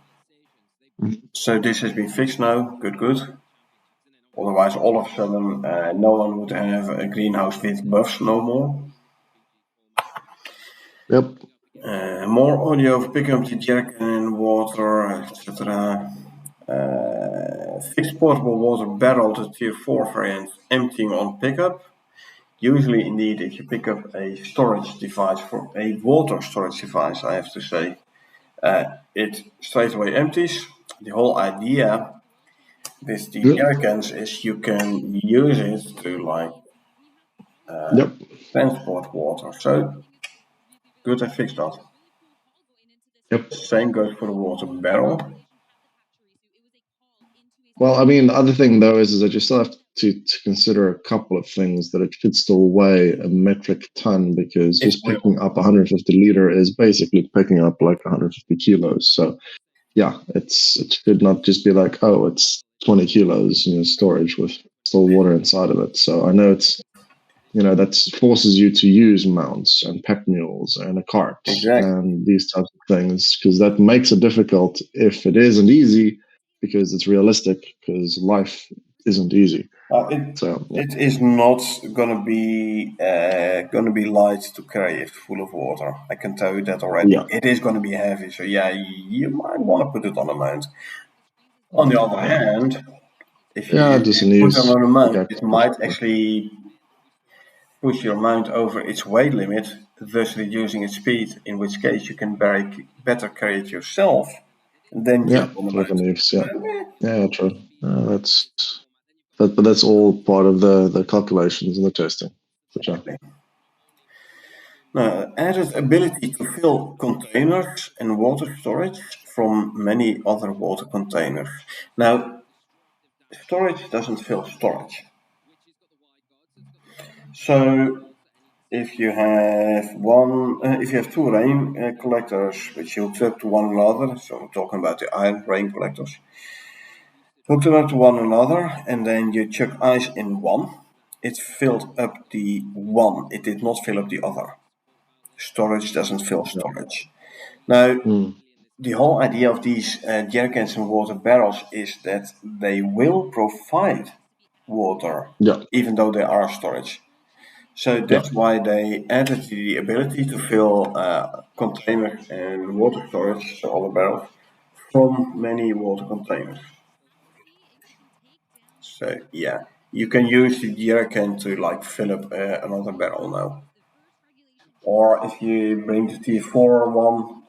So this has been fixed now. Good, good. Otherwise, all of a sudden, no one would have a greenhouse with buffs no more. Yep. More audio for picking up the jerrycan, water, etc. Fixed portable water barrel to tier 4 variant emptying on pickup. Usually, indeed, if you pick up a storage device, for a water storage device, I have to say, it straight away empties. The whole idea with the Yep. jerrycans is you can use it to like Yep. transport water. So good, I fixed that. Yep. Same goes for the water barrel. Well, I mean, the other thing though is that you still have to consider a couple of things that it could still weigh a metric ton because It just will. picking up 150 liter is basically picking up like 150 kilos. So yeah, it should not just be like, oh, it's 20 kilos storage with still water inside of it. So I know that forces you to use mounts and pack mules and a cart Exactly. and these types of things because that makes it difficult if it isn't easy because it's realistic because life isn't easy. It So yeah, it is not gonna be light to carry it full of water. I can tell you that already. yeah, It is gonna be heavy, so yeah, you might want to put it on a mount. On the other hand, if yeah, you just put it needs on a mount, pickaxe it or might something. actually push your mount over its weight limit, thus reducing its speed. In which case, you can better carry it yourself, and then Yeah, jump on the for the mount. news. Yeah, yeah, true. But that's all part of the calculations and the testing for sure. Added ability to fill containers and water storage from many other water containers. Now, storage doesn't fill storage. So, if you have two rain collectors which hooked up to one another, so I'm talking about the iron rain collectors, hooked them up to one another, and then you chuck ice in one, it filled up the one. It did not fill up the other. Storage doesn't fill Yeah. storage. Now, Mm. the whole idea of these jerrycans and water barrels is that they will provide water, Yeah. even though they are storage. So Yeah. that's why they added the ability to fill containers and water storage, so all the barrels, from many water containers. So yeah, you can use the jerrycan to like fill up another barrel now. Or if you bring the T4 one,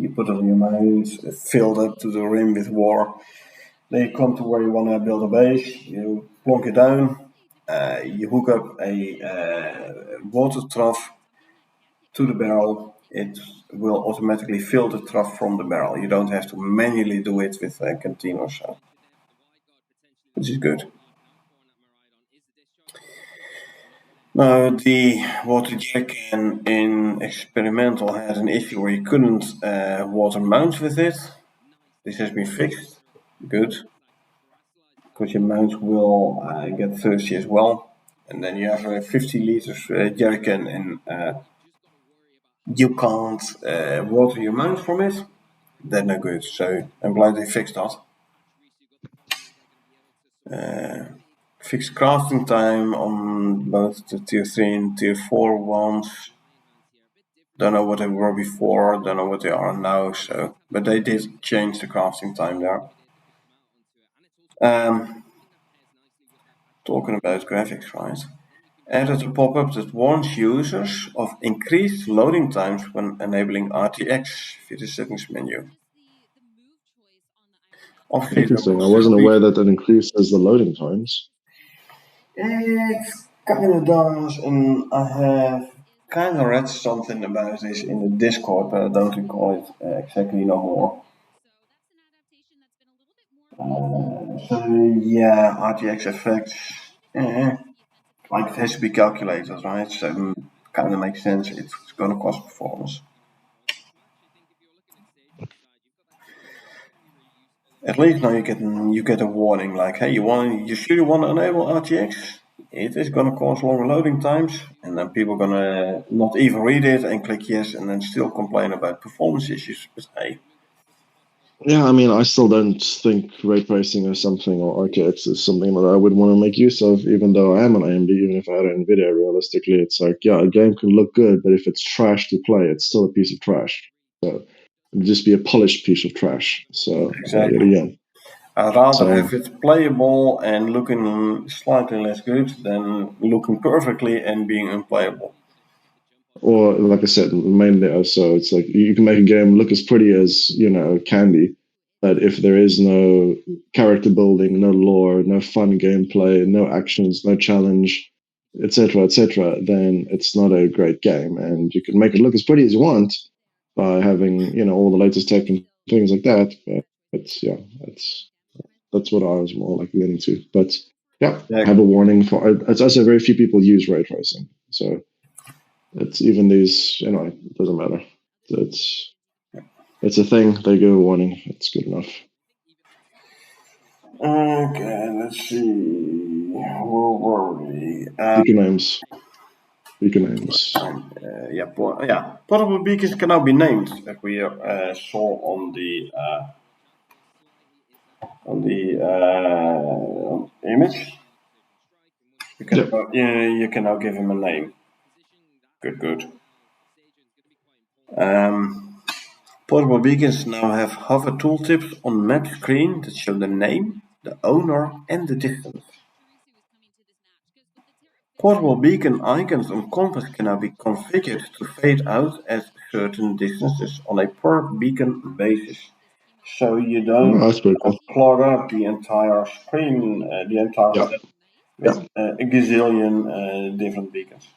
you put it on your mount, filled up to the rim with water. Then you come to where you want to build a base, you plonk it down, you hook up a water trough to the barrel. It will automatically fill the trough from the barrel. You don't have to manually do it with a canteen or so, which is good. Now, the water jerrycan in experimental had an issue where you couldn't water mount with it. This has been fixed. Good. Because your mount will get thirsty as well. And then you have a 50 liters jerrycan and you can't water your mount from it. That's no good. So I'm glad they fixed that. Fixed crafting time on both the tier 3 and tier 4 ones. Don't know what they were before, don't know what they are now, so but they did change the crafting time there. Talking about graphics, right? Added a pop-up that warns users of increased loading times when enabling RTX via the settings menu. Obviously, there will Interesting. I still wasn't be. aware that that increases the loading times. It kind of does, and I have kind of read something about this in the Discord, but I don't recall it exactly no more. So yeah, RTX effects, eh, like it has to be calculated, right? So kind of makes sense. It's going to cost performance. At least now you get a warning like, hey, you sure you want to enable RTX? It is gonna cause long loading times, and then people gonna not even read it and click yes, and then still complain about performance issues. But hey, Yeah, I mean, I still don't think ray tracing or something or RTX is something that I would want to make use of, even though I am an AMD, even if I had an NVIDIA, realistically, it's like, yeah, a game can look good, but if it's trash to play, it's still a piece of trash. So it'd just be a polished piece of trash. So, yet exactly. again. I'd rather So, have it playable and looking slightly less good than looking perfectly and being unplayable. or like I said, mainly also, it's like you can make a game look as pretty as, candy, but if there is no character building, no lore, no fun gameplay, no actions, no challenge, etc., then it's not a great game. And you can make it look as pretty as you want by having, all the latest tech and things like that. But it's yeah, that's what I was more like leaning to. But yeah, have Exactly. a warning for. It's also very few people use ray tracing, so it's even these. It doesn't matter. It's it's a thing. They give a warning. It's good enough. Okay, let's see. Where were we? Beacon names. Beacon names. Yeah, portable beacons can now be named, as we saw on the image. Yep. You can now give him a name. Good, good. Um, Portable beacons now have hover tooltips on map screen that show the name, the owner, and the distance. Portable beacon icons on compass can now be configured to fade out at certain distances on a per beacon basis. So you Oh, don't that's pretty cool. clog up the entire screen, the entire Yeah. map with Yeah. a gazillion different beacons.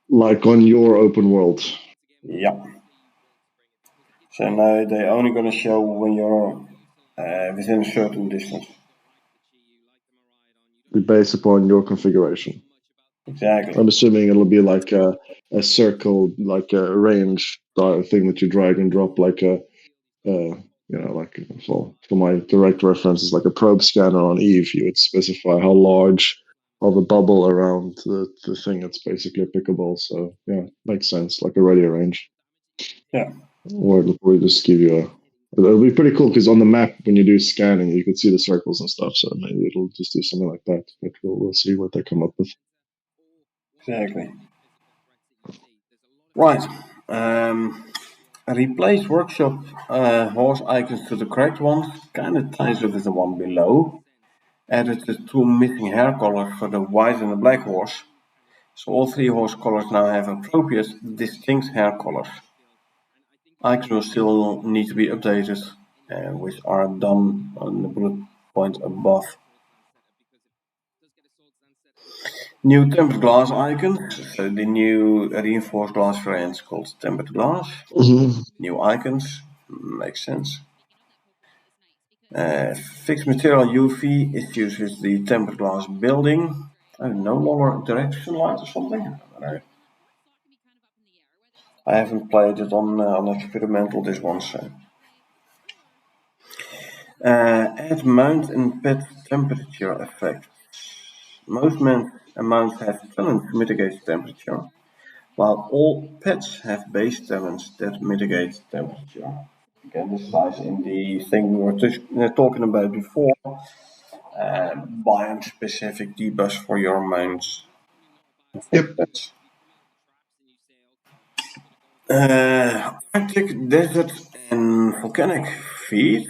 Like on your open world. Yeah. So now they're only going to show when you're within a certain distance. Based upon your configuration. Exactly. I'm assuming it'll be like a circle, like a range thing that you drag and drop, like like for my direct reference is like a probe scanner on Eve. You would specify how large of a bubble around the thing that's basically applicable. So yeah, makes sense, like a radio range. Yeah. Or it'll probably just give you a. It'll be pretty cool because on the map when you do scanning, you can see the circles and stuff. So maybe it'll just do something like that. But we'll see what they come up with. Exactly. Right. Um, Replace workshop horse icons to the correct ones. Kind of ties with the one below. Added the two missing hair colors for the white and the black horse. So all three horse colors now have appropriate, distinct hair colors. Icons will still need to be updated, which are done on the bullet point above. New tempered glass icons. So the new reinforced glass variant is called tempered glass. Mm-hmm. New icons. Makes sense. Fixed material UV is used with the tempered glass building. No longer direction light or something. I don't know. I haven't played it on experimental this one, so. Add mount and pet temperature effect. Most mounts have talents to mitigate temperature, while all pets have base talents that mitigate temperature. Again, this lies in the thing we were talking about before, biome-specific debuffs for your mounts and for Yep. pets. Arctic, desert, and volcanic feed,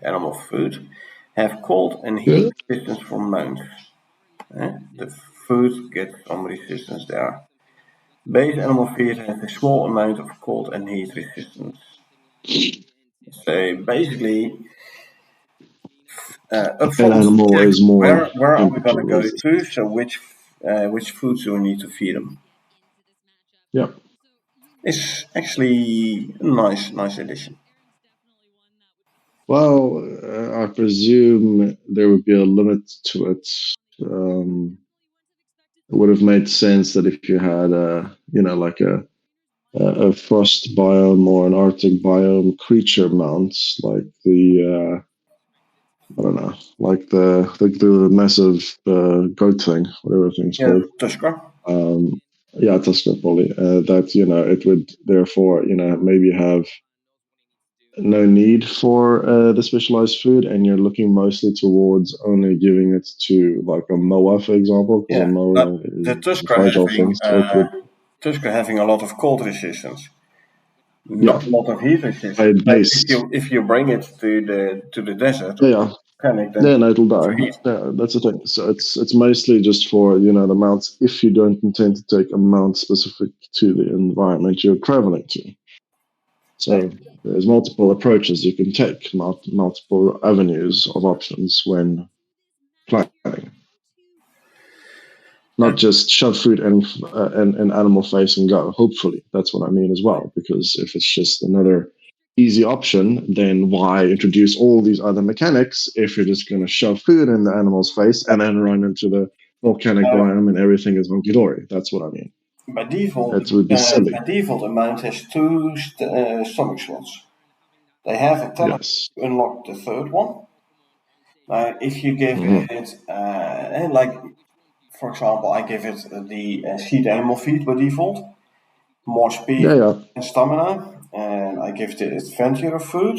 animal food, have cold and heat Good. resistance for mounts. The food gets some resistance there. Base animal feed has a small amount of cold and heat resistance. So basically, An upfront animal check is more where are we temperature gonna go to? resistant. So which foods do we need to feed them? Yep. It's actually a nice addition. Well, I presume there would be a limit to it. It would have made sense that if you had like a frost biome or an Arctic biome creature mounts, like the I don't know, like the massive goat thing, whatever the thing's Yeah, called. Tusker. Um, yeah, Tusker probably. That it would therefore maybe have no need for the specialized food, and you're looking mostly towards only giving it to like a moa, for example, because a Yeah, but moa the is a Tusker fragile thing, so it would. Tusker having a lot of cold resistance, Yeah, not a lot of heat resistance. a Like base. if you bring it to the desert or Yeah, yeah. panic, then Yeah, no, it'll die. to heat. Yeah, that's the thing. So it's mostly just for the mounts if you don't intend to take a mount specific to the environment you're traveling to. So there's multiple approaches you can take, multiple avenues of options when planning. Uh, Not just shove food and animal face and go. Hopefully, that's what I mean as well. Because if it's just another easy option, then why introduce all these other mechanics if you're just going to shove food in the animal's face and then run into the volcanic uh, biome and everything is hunky dory? That's what I mean. by default, It would be silly. a mount has two stomach slots. They have a talent Yes. to unlock the third one. If you give Hmm. it, like for example, I give it the seed animal feed by default, more speed Yeah, yeah. and stamina, and I give the adventurer food,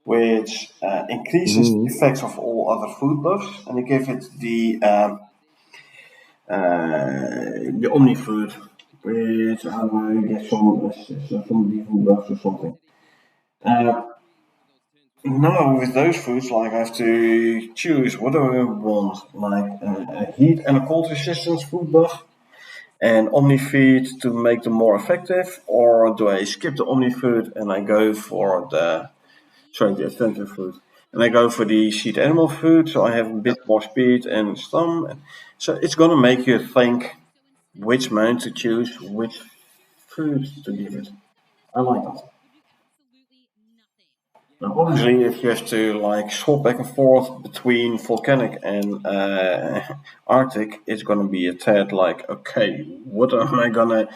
which increases the Hmm. effects of all other food buffs, and I give it the omni food, which I will get some default buffs or something. Uh, Now with those foods, like I have to choose what do I want, like a heat and a cold resistance food buff, and Omni feed to make them more effective, or do I skip the Omni food and I go for the adventure food, and I go for the seed animal food, so I have a bit more speed and stam. So it's gonna make you think which mount to choose, which food to give it. I like that. Now, obviously, if you have to like swap back and forth between volcanic and Arctic, it's gonna be a tad like, okay, what am I gonna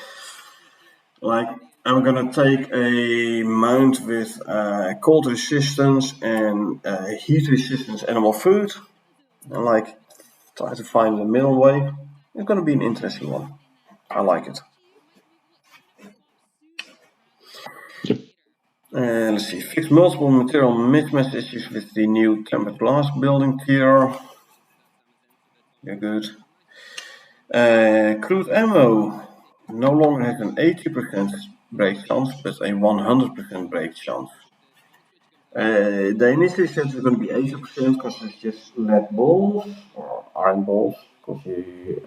like? I'm gonna take a mount with cold resistance and heat resistance animal food, and like try to find the middle way. It's gonna be an interesting one. I like it. Yep. Let's see. Fix multiple material mismatch issues with the new tempered glass building tier. You're good. Crude ammo no longer has an 80% break chance, but a 100% break chance. They initially said it's going to be 80% because it's just lead balls or iron balls because you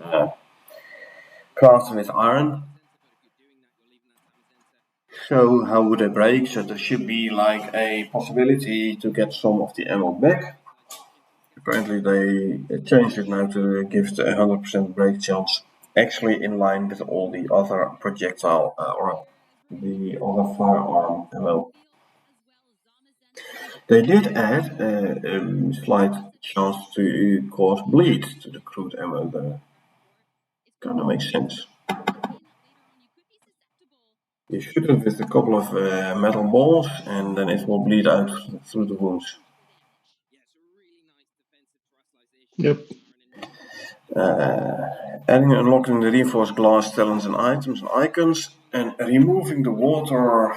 craft with iron. So how would they break? So there should be like a possibility to get some of the ammo back. Apparently they changed it now to give the 100% break chance, actually in line with all the other projectile or the other firearm ammo. They did add a slight chance to cause bleed to the crude ammo there. Kinda makes sense. You shoot it with a couple of metal balls and then it will bleed out through the wounds. Yep. Adding and unlocking the reinforced glass talents and items and icons, and removing the water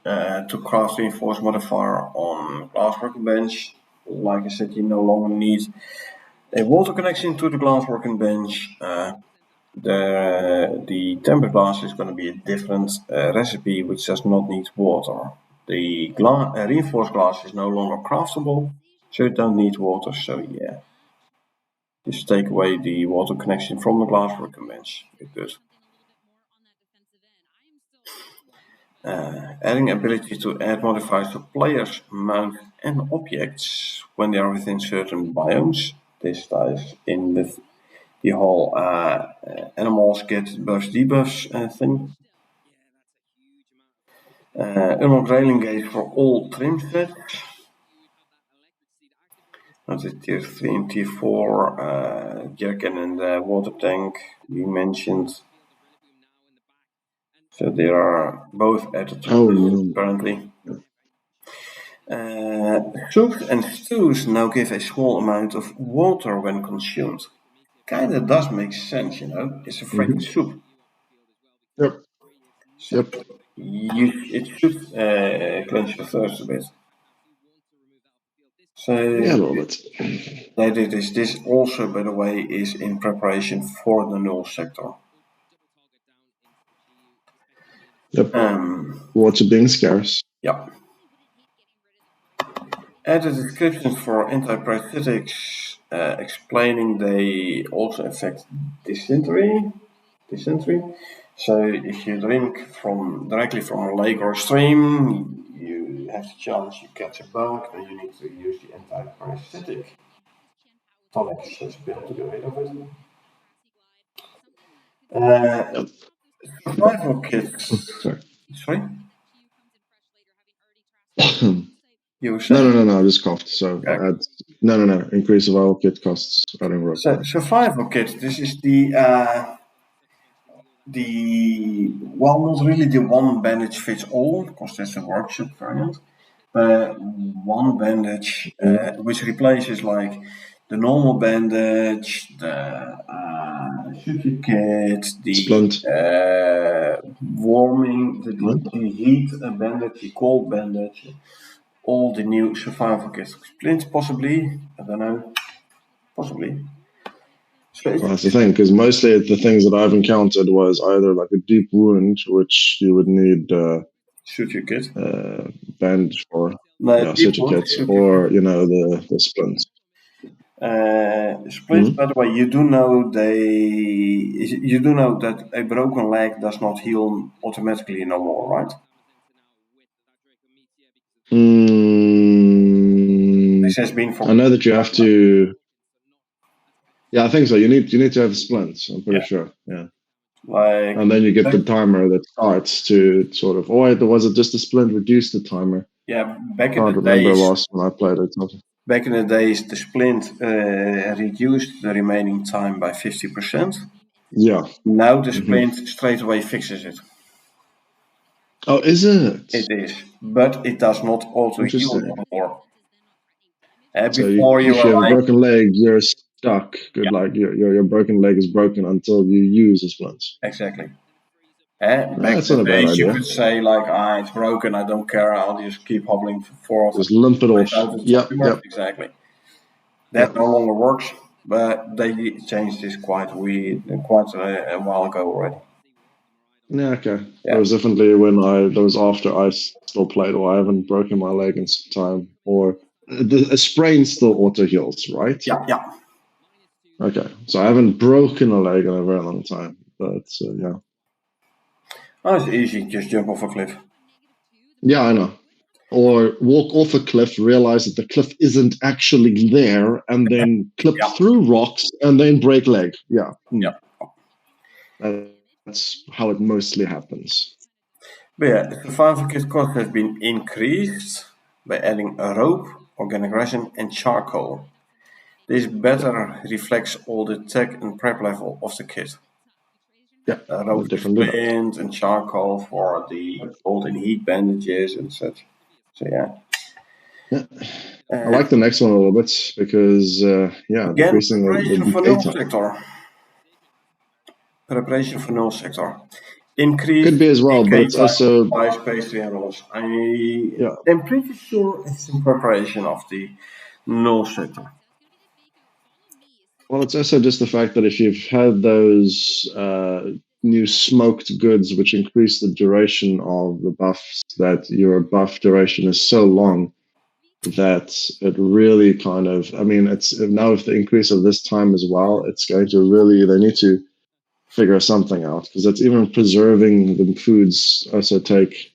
to craft reinforced modifier on glass workbench. Like I said, you no longer need a water connection to the glass workbench. The tempered glass is going to be a different recipe which does not need water. The reinforced glass is no longer craftable, so it don't need water. So yeah, just take away the water connection from the glass workbench. Good. Adding ability to add modifiers to players, mount, and objects when they are within certain biomes. This ties in with the whole animals get buffs debuffs thing. Unlock railing gate for all trim sets. That's it, tier 3 and tier 4. Jerkin and the water tank we mentioned. So they are both added to Oh this no. apparently. Soups and stews now give a small amount of water when consumed. Kinda does make sense, you know. It's a freaking Hmm. soup. Yep. So Yep. it should cleanse your thirst a bit. So Yeah, a little bit. that it is this also, by the way, is in preparation for the null sector. Yep. Um, Water being scarce. yeah. Added descriptions for antiparasitics explaining they also affect dysentery. Dysentery. So if you drink from directly from a lake or a stream, you have the chance you catch a bug, and you need to use the antiparasitic tonics as pill to get rid of it. Uh, Yep. survival kits. Sorry. Sorry, no, you were no, saying? no, no. I just coughed. So Okay. add. No, no, no. Increase of our kit costs adding rope. So survival kit. This is the well, not really the one bandage fits all, because that's a workshop variant. One bandage Mhm. which replaces like the normal bandage, the suture kit, the Splint. warming, Splint. the heat bandage, the cold bandage, all the new survival kits. Splint possibly, I don't know, possibly. So Well, that's the thing, because mostly the things that I've encountered was either like a deep wound, which you would need suture kit. bandage for, No, yeah, deep suture wound kits, suture kit. or the splints. Splints, Hmm. by the way, you do know that a broken leg does not heal automatically no more, right? Mm, This has been for I know that you have to. Yeah, I think so. You need to have splints. I'm pretty yeah, sure. Yeah, like and then you get back, the timer that starts to sort of. Oh, wait, was it just a splint? Reduce the timer. yeah, back in Can't the remember days, last when I played it. the splint reduced the remaining time by 50%. Yeah. Now the Hmm. splint straight away fixes it. Oh, is it? It is, but it does not auto heal Interesting. no more. So Before you if were you have a like, broken leg, you're stuck. Good, yeah, like your broken leg is broken until you use a splint. exactly. Back in That's the not a bad days, you idea. could say like, it's broken, I don't care, I'll just keep hobbling forward Just limp it off. without the Yep, timer. yep, Exactly. That yep. no longer works, but they changed this quite a while ago already. Yeah, okay. That Yeah, was definitely when that was after I still played, or I haven't broken my leg in some time, or a sprain still auto heals, right? yeah, yeah. Okay, so I haven't broken a leg in a very long time, but yeah, Oh, it's easy, just jump off a cliff. yeah, I know. Or walk off a cliff, realize that the cliff isn't actually there, and then clip Yeah, through rocks and then break leg. Yeah, yeah. that's how it mostly happens. But yeah, the survival kit cost has been increased by adding a rope, organic resin, and charcoal. This Yeah, better reflects all the tech and prep level of the kit. yeah, the Rope to different deducts. splint and charcoal for the cold and heat bandages and such. So yeah. Yeah, I Uh, like the next one a little bit because yeah, again, decreasing the preparation for decay null time sector. Preparation for null sector. could Increased be as well, but decay it's time of also spice pastry animals. I yeah. am pretty sure it's in preparation of the null sector. Well, it's also just the fact that if you've had those new smoked goods, which increase the duration of the buffs, that your buff duration is so long that it really kind of, I mean, it's now with the increase of this time as well, it's going to really, they need to figure something out because that's even preserving the foods also take,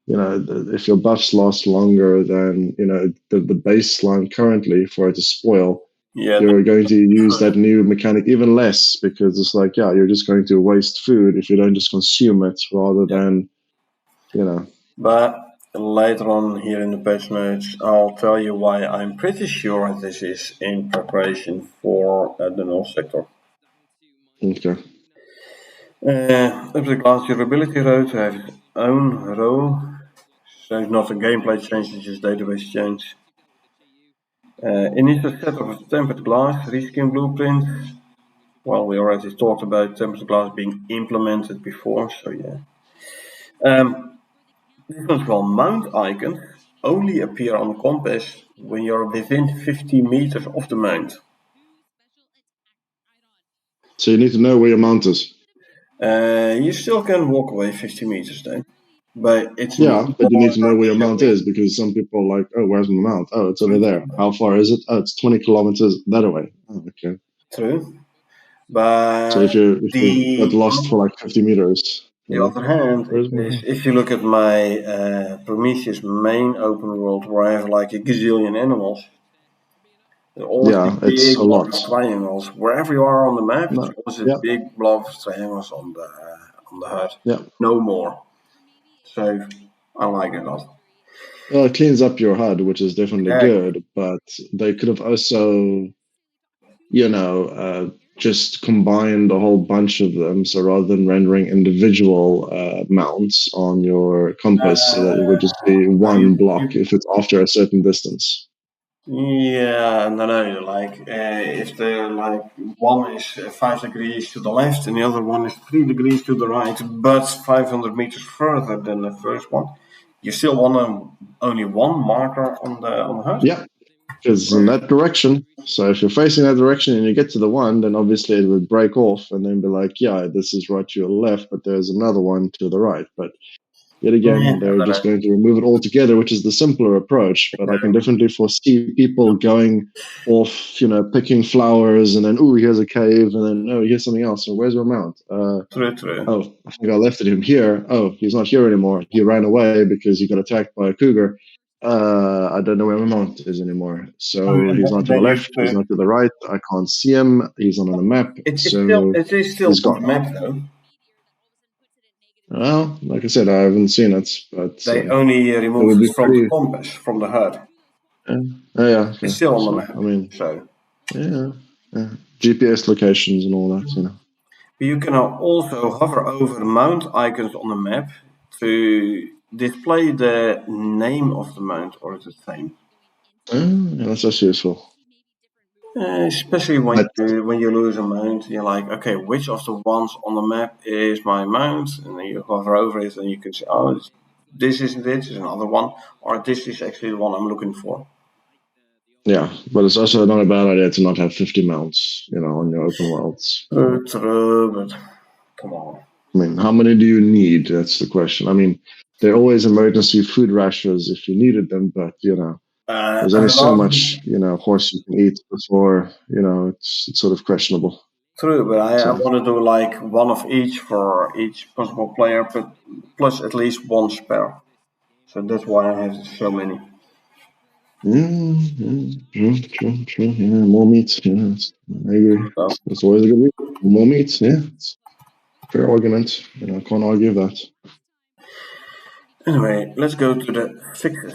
if your buffs last longer than, the baseline currently for it to spoil, Yeah, you're going to use that new mechanic even less because it's like, yeah, you're just going to waste food if you don't just consume it rather yeah. than, you know, But later on here in the patch notes, I'll tell you why I'm pretty sure this is in preparation for the null sector. okay. Up the class durability row to have its own row So it's not a gameplay change, it's just database change. Initial setup of tempered glass, reskin blueprint. Well, we already talked about tempered glass being implemented before, so yeah. This one's called mount icons only appear on the compass when you're within 50 meters of the mount. So you need to know where your mount is. You still can walk away 50 meters though, but it's no Yeah, but you need to know longer where your mount showing. is because some people are like, oh, where's my mount? Oh, it's over there. How far is it? Oh, it's 20 kilometers that away. Oh, okay. True, So but if you got lost for like 50 meters, the you're like, other hand where's my is mount? if you look at my Prometheus main open world where I have like a gazillion animals, there are always Yeah, these it's big a blob lot. of triangles. Wherever you are on the map, No, there's always a yeah, big blob of triangles on the HUD. yeah. No more. So I like it a lot. Well, it cleans up your HUD, which is definitely Exactly. good, but they could have also, you know, just combined a whole bunch of them. So rather than rendering individual mounts on your compass, so that it would just be Uh, you, one block you, if it's after a certain distance. yeah, no. Like if the like one is 5 degrees to the left and the other one is 3 degrees to the right, but 500 meters further than the first one, you still want only one marker on the HUD. Yeah, because in that direction. So if you're facing that direction and you get to the one, then obviously it would break off and then be like, yeah, this is right to your left, but there's another one to the right. But yet Yeah, again, they're just going to remove it altogether, which is the simpler approach. But I can definitely foresee people going off, picking flowers and then, oh, here's a cave, and then, oh, here's something else. So where's your mount? true. Oh, I think I left him here. Oh, he's not here anymore. He ran away because he got attacked by a cougar. I don't know where my mount is anymore. So he's not to the Then you left. He's not to the right. I can't see him. He's not on the map. So it is still he's on the gone. map though. Well, like I said, I haven't seen it, but They only it remove would it be from the pretty. compass, from the HUD. Oh yeah, It's okay. still on the So map. I mean, So yeah, yeah. GPS locations and all that. but you can also hover over mount icons on the map to display the name of the mount, or is it the same? Yeah, that's also useful. Especially when But you lose a mount, you're like, okay, which of the ones on the map is my mount? And then you hover over it, and you can say, oh, this isn't it. It's another one, or this is actually the one I'm looking for. yeah, but it's also not a bad idea to not have 50 mounts, on your open worlds. True, but come on. I mean, how many do you need? That's the question. I mean, there are always emergency food rations if you needed them, but there's A only so lot. much horse you can eat before it's sort of questionable. True, but I So. want to do like one of each for each possible player, but plus at least one spare. So that's why I have so many. True. Yeah, more meat. Yeah, I agree. So That's always a good reason. More meat. Yeah, it's a fair argument. I can't argue that. anyway, let's go to the fixes.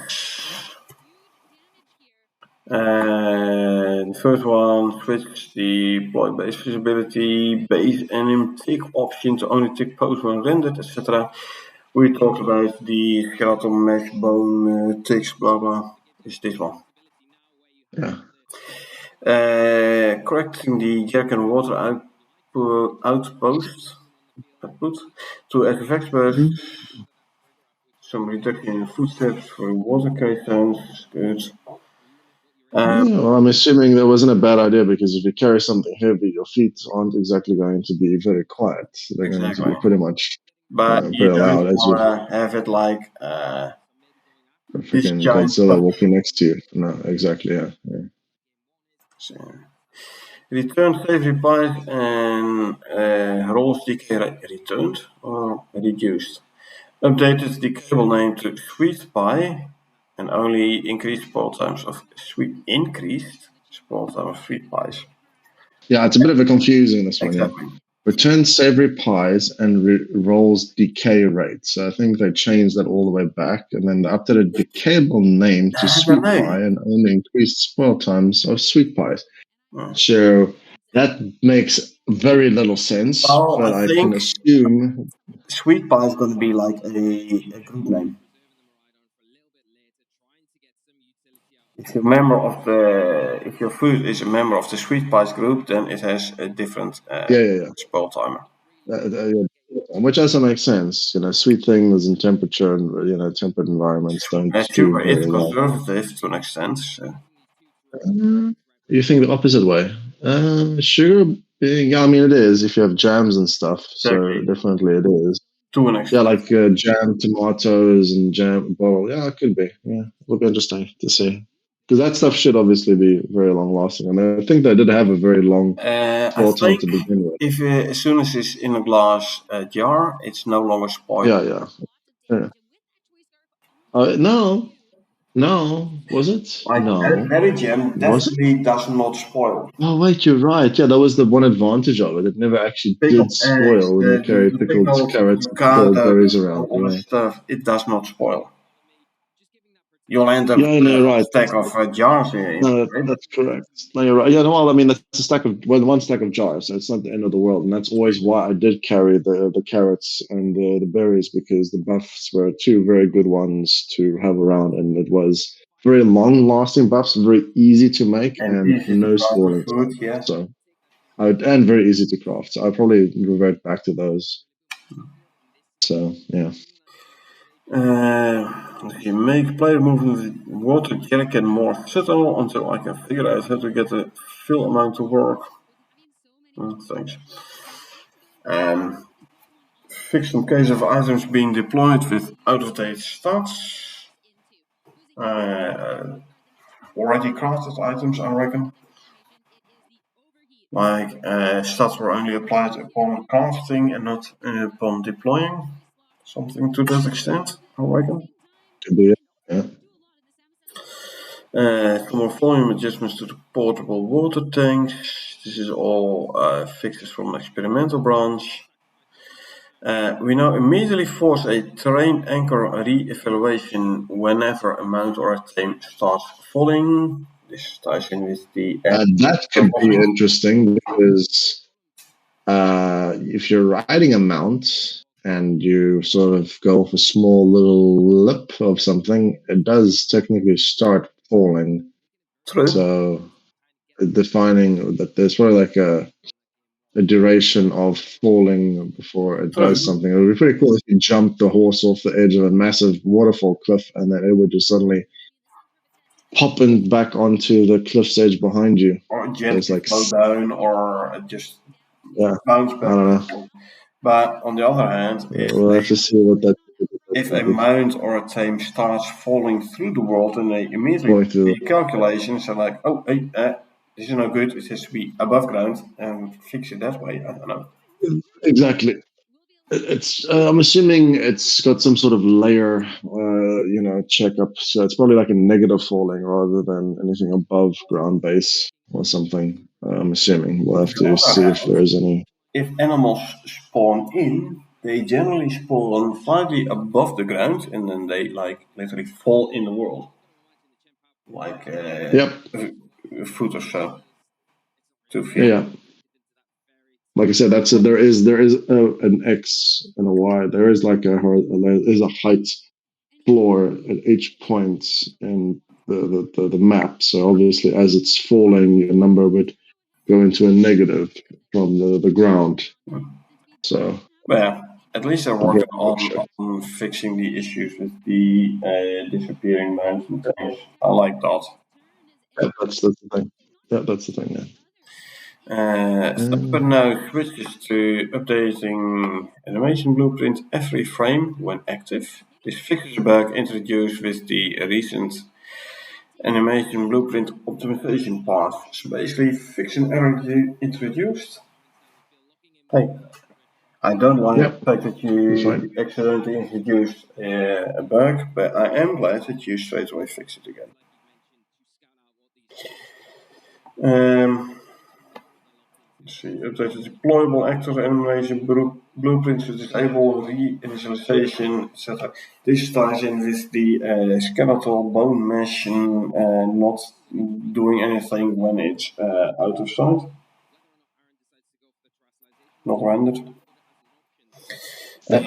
The first one, switch the point base visibility, base anim tick option to only tick post when rendered, etc. We talked about the skeleton mesh bone ticks, blah blah. Is this one? Yeah. Correcting the jerkin water output to SFX burst, Mm. some reduction in footsteps for water caissons, good. Yeah, well, I'm assuming that wasn't a bad idea because if you carry something heavy, your feet aren't exactly going to be very quiet. They're going to be Exactly. pretty much But you pretty don't loud as you want to have it like a this freaking giant Godzilla puppet. walking next to you. No, exactly. Yeah. So, return save replies and roles decay returned or reduced. Updated the cable name to sweet pie and only increased spoil times of increased spoil time of sweet pies. Yeah, it's a bit of a confusing this one. Yeah. Exactly. Return savory pies and rolls decay rate. So I think they changed that all the way back, and then they updated decayable name to I don't sweet know. pie and only increased spoil times of sweet pies. Hmm. So that makes very little sense, Well, but I I can think assume. sweet pie is going to be like a group name. if your food is a member of the sweet spice group, then it has a different Yeah, yeah, yeah. spoil timer. Which also makes sense. Sweet things in temperature and temperate environments don't do Sugar is very well. conservative to an extent. So. You think the opposite way? Sugar being, yeah, I mean it is if you have jams and stuff. So Exactly. definitely it is. To an Yeah, extent. like jam tomatoes and jam bowl. Yeah, it could be. Yeah, it'll be interesting to see. Because that stuff should obviously be very long lasting. And I think they did have a very long I spoil time think to begin with. if as soon as it's in a glass jar, it's no longer spoiled. Yeah, yeah. Yeah. No, no, was it? Like No, berry jam was it? definitely does not spoil. Oh, wait, you're right. Yeah, that was the one advantage of it. It never actually did Pickled eggs, spoil when you carry the pickled pickled carrots and pickled avocado, berries around. all Yeah, this stuff, it does not spoil. You'll end up yeah, with no, a you're whole right. stack of jars in No, it. that's correct. No, you're right. Yeah, no, well, I mean, that's a stack of one stack of jars, so it's not the end of the world. And that's always why I did carry the carrots and the berries because the buffs were two very good ones to have around, and it was very long lasting buffs, very easy to make, And and easy to no craft the spoiling food, time. yes. So and very easy to craft. So I'll probably revert back to those. So yeah. You make player movement with water jerrycan more subtle until I can figure out how to get the full amount to work. Thanks. Um, Fix some case of items being deployed with out-of-date stats. Uh, Already crafted items, I reckon. Like stats were only applied upon crafting and not upon deploying. Something to that extent, I reckon. Could be it. Yeah. Some more volume adjustments to the portable water tanks. This is all fixes from experimental branch. We now immediately force a terrain anchor re-evaluation whenever a mount or a tame starts falling. This ties in with the That could be interesting because if you're riding a mount and you sort of go off a small little lip of something, it does technically start falling. True. So defining that there's probably like a duration of falling before it True. does something. It would be pretty cool if you jumped the horse off the edge of a massive waterfall cliff and then it would just suddenly pop and back onto the cliff's edge behind you. Or So it's gently like, slow down or just yeah, bounce I back. don't know. But on the other hand, We'll have to see what that if a would be mount or a tame starts falling through the world, then they immediately going do through. the calculations are like, oh, hey, this is no good. It has to be above ground and fix it that way. I don't know. Exactly. It's. I'm assuming it's got some sort of layer, checkup. So it's probably like a negative falling rather than anything above ground base or something. I'm assuming we'll On have the to other see if hand, there's any. if animals spawn in, they generally spawn slightly above the ground and then they like literally fall in the world, like Yep. a foot or so, 2 feet. Yeah. Like I said, there is an X and a Y. There is like there's a height floor at each point in the map. So obviously, as it's falling, your number would go into a negative from the ground. So But yeah, at least they're I'm very working not sure. on fixing the issues with the disappearing mountain things. I like that. Yeah, that's the thing. Yeah, that's the thing. Yeah. Sniper now switches to updating animation blueprint every frame when active. This fixes a bug introduced with the recent animation blueprint optimization path. So basically, fix an error you introduced. Hey, I don't like Yep. the fact that That's you fine. accidentally introduced a bug, but I am glad that you straight away fix it again. Um, let's see, update the deployable actor animation blueprints to disable reinitialization, etc. This ties in with the skeletal bone mesh not doing anything when it's out of sight, not rendered. Yep.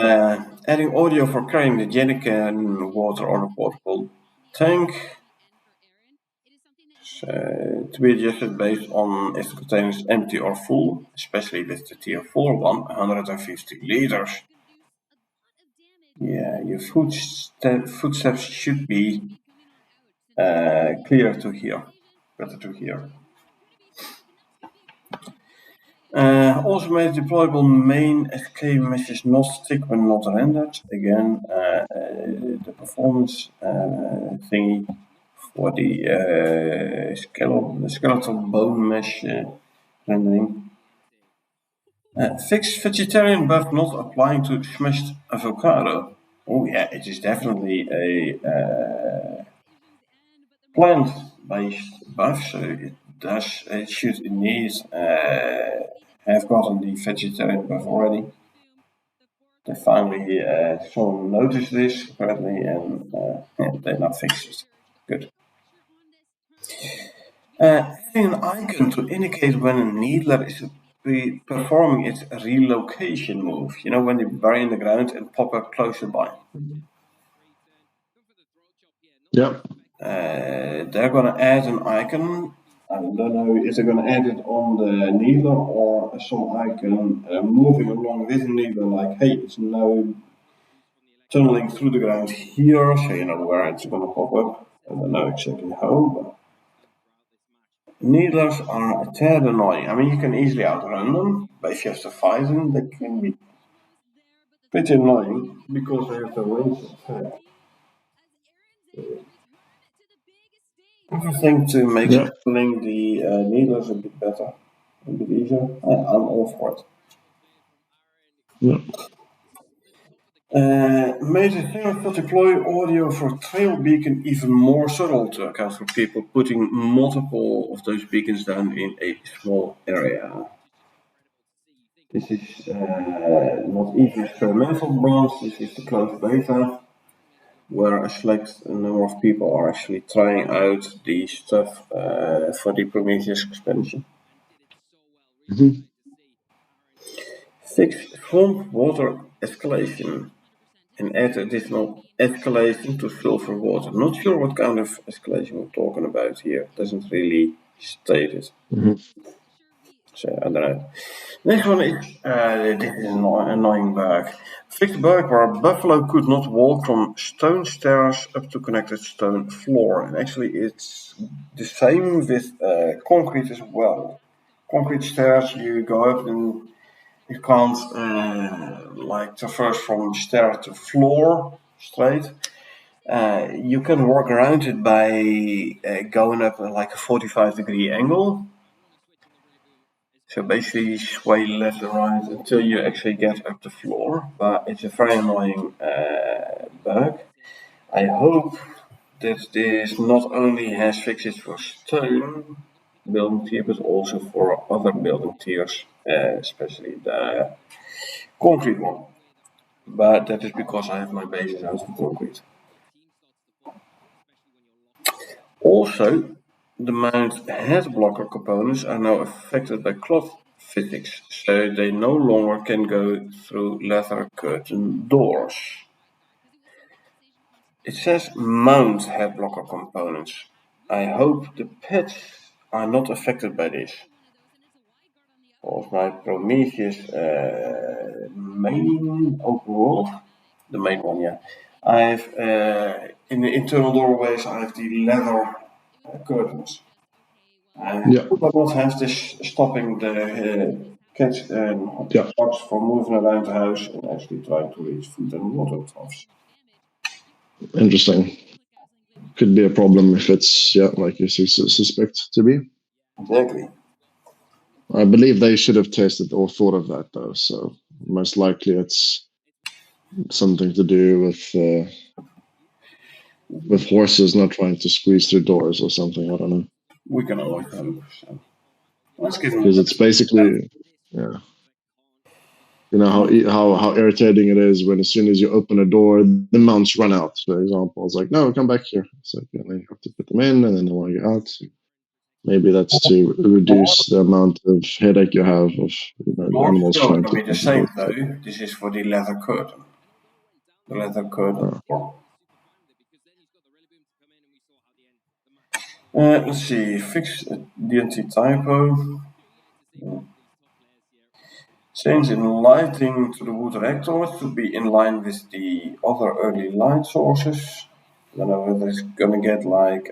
Adding audio for carrying the jerrycan water or the portable tank. To be adjusted based on if the container is empty or full, especially with the tier 4 one, 150 liters. Yeah, your footsteps should be clear to hear, better to hear. Automated deployable main SK message not stick when not rendered. Again, the performance thingy for the skeletal bone mesh rendering. Fixed vegetarian buff not applying to smashed avocado. Oh yeah, it is definitely a plant-based buff, so it should indeed have gotten the vegetarian buff already. They finally someone noticed this apparently, and they now fixed it. Good. Adding an icon to indicate when a needler is performing its relocation move. You know, when they bury in the ground and pop up closer by. Yeah. They're gonna add an icon. I don't know if they're gonna add it on the needler or some icon moving along with the needler, like, hey, it's now tunneling through the ground here, so you know where it's gonna pop up. I don't know exactly how, but needlers are a tad annoying. I mean, you can easily outrun them, but if you have to fight them, they can be pretty annoying because they have the range attack. Everything to make Yeah. handling the needlers a bit better, a bit easier. I'm all for it. Yeah. Made a thing to deploy audio for trail beacon even more subtle to account for people putting multiple of those beacons down in a small area. This is not even experimental branch, this is the closed beta, where a select number of people are actually trying out the stuff for the Prometheus expansion. Mm-hmm. Fix swamp water escalation and add additional escalation to sulfur water. Not sure what kind of escalation we're talking about here. Doesn't really state it. Mm-hmm. So I don't know. Next one is this is an annoying bug. Fixed bug where a buffalo could not walk from stone stairs up to connected stone floor. And actually it's the same with concrete as well. Concrete stairs, you go up and you can't like traverse from stair to floor straight. You can work around it by going up at like a 45-degree angle. So basically you sway left and right until you actually get up the floor. But it's a very annoying bug. I hope that this not only has fixes for stone building tier, but also for other building tiers, especially the concrete one. But that is because I have my bases out of concrete. Also, the mount head blocker components are now affected by cloth physics, so they no longer can go through leather curtain doors. It says mount head blocker components. I hope the pets are not affected by this. Of my Prometheus main open world, the main one, yeah. I've in the internal doorways I have the leather curtains. I Yeah. hope I not have this stopping the cats and Yeah. dogs from moving around the house and actually trying to reach food and water troughs. Interesting. Could be a problem if it's, yeah, like you suspect to be. Exactly. I believe they should have tested or thought of that though. So most likely it's something to do with horses not trying to squeeze through doors or something. I don't know. We can always hope. So let's give them Because it's basically, yeah, you know how irritating it is when as soon as you open a door, the mounts run out. For example, it's like, no, come back here. It's like, and then you have to put them in, and then they want to get out. Maybe that's to reduce the amount of headache you have of the doors animals still trying gonna to be the close the same door. though. This is for the leather curtain. The leather curtain. Uh, Let's see, fix DNT typo. Change in lighting to the wood rectangles to be in line with the other early light sources. I don't know whether it's gonna get like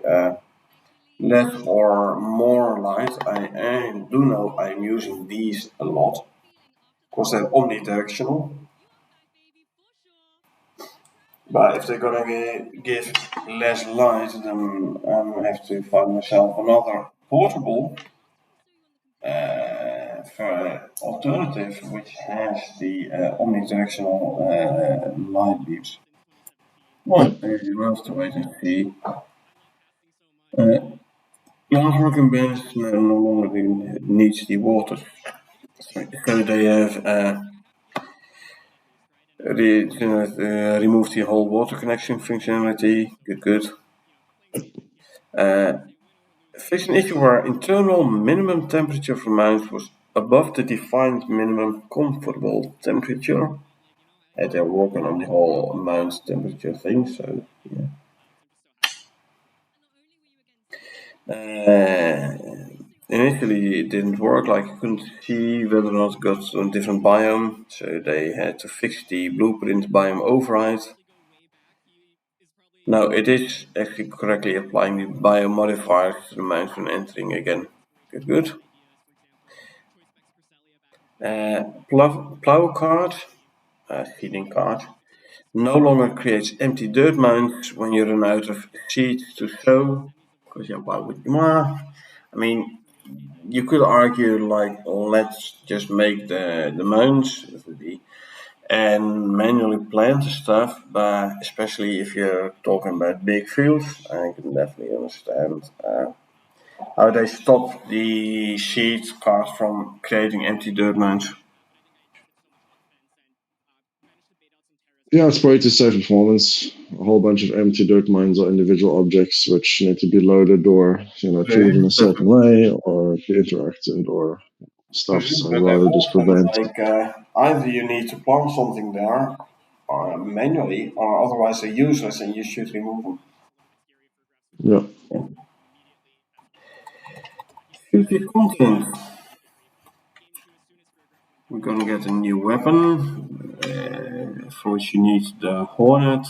less or more light. I do know I'm using these a lot because they're omnidirectional. But if they're gonna give less light, then I'm gonna have to find myself another portable alternative which has the omnidirectional light beams. Well, Yep. we'll have to wait and see. Large working bands no longer needs the water. So they have removed the whole water connection functionality. Good, good. Fixed an issue where internal minimum temperature for mounts was above the defined minimum comfortable temperature. And they're working on the whole mount temperature thing, so yeah. Initially, it didn't work, like you couldn't see whether or not it got a different biome, so they had to fix the blueprint biome override. Now it is actually correctly applying the biome modifiers to the mount when entering again. Good, good. Plow card, feeding card, no longer creates empty dirt mounds when you run out of seeds to sow. Because yeah, why would you? Well, I mean, you could argue like let's just make the mounds and manually plant the stuff, but especially if you're talking about big fields, I can definitely understand how they stop the seed cars from creating empty dirt mounds. Yeah, it's probably to save performance. A whole bunch of empty dirt mines are individual objects which need to be loaded or Okay, treated in a but certain way or be interacted or stuff. So I'd but they've rather just also got prevent. like either you need to plant something there manually, or otherwise they're useless and you should remove them. Yeah. Yeah. Future content. We're gonna get a new weapon, for which you need the Hornet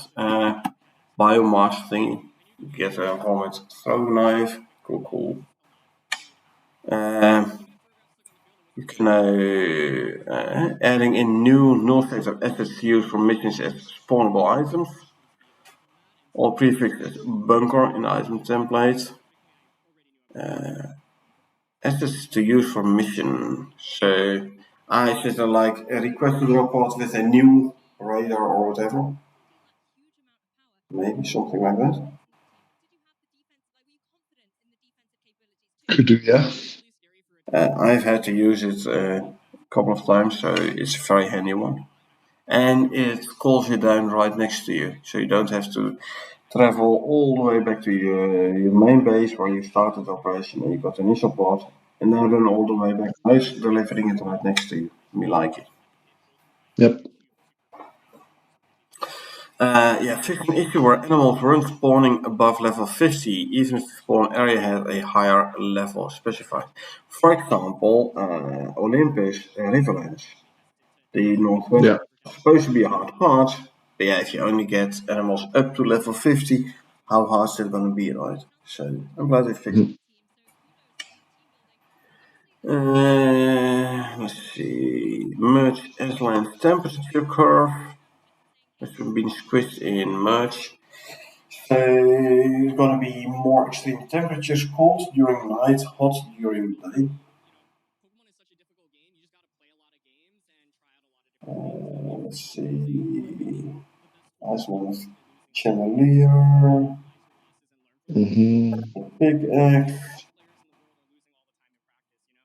biomass thing. Get a Hornet throw knife. Cool, cool. You can adding in new null sets of assets used for missions as spawnable items. All prefixes bunker in the item template. Assets to use for mission. So I should like request a report with a new radar or whatever. Maybe something like that. Could do, yeah. I've had to use it a couple of times, so it's a very handy one. And it calls you down right next to you, so you don't have to travel all the way back to your main base where you started the operation and you got the initial pod, and then run all the way back to base, delivering it right next to you. Me like it. Yep. Yeah, fix an issue where animals weren't spawning above level 50, even if the spawn area had a higher level specified. For example, Olympus Riverlands. The Northwest Yeah. is supposed to be a hard part, but yeah, if you only get animals up to level 50, how hard is it going to be, right? So I'm glad they fixed it. Mhm. Let's see. Merge S-line temperature curve. It's been squished in merge. So it's going to be more extreme temperatures, cold during night, hot during day. Let's see. Ice one chandelier, Mhm. pickaxe.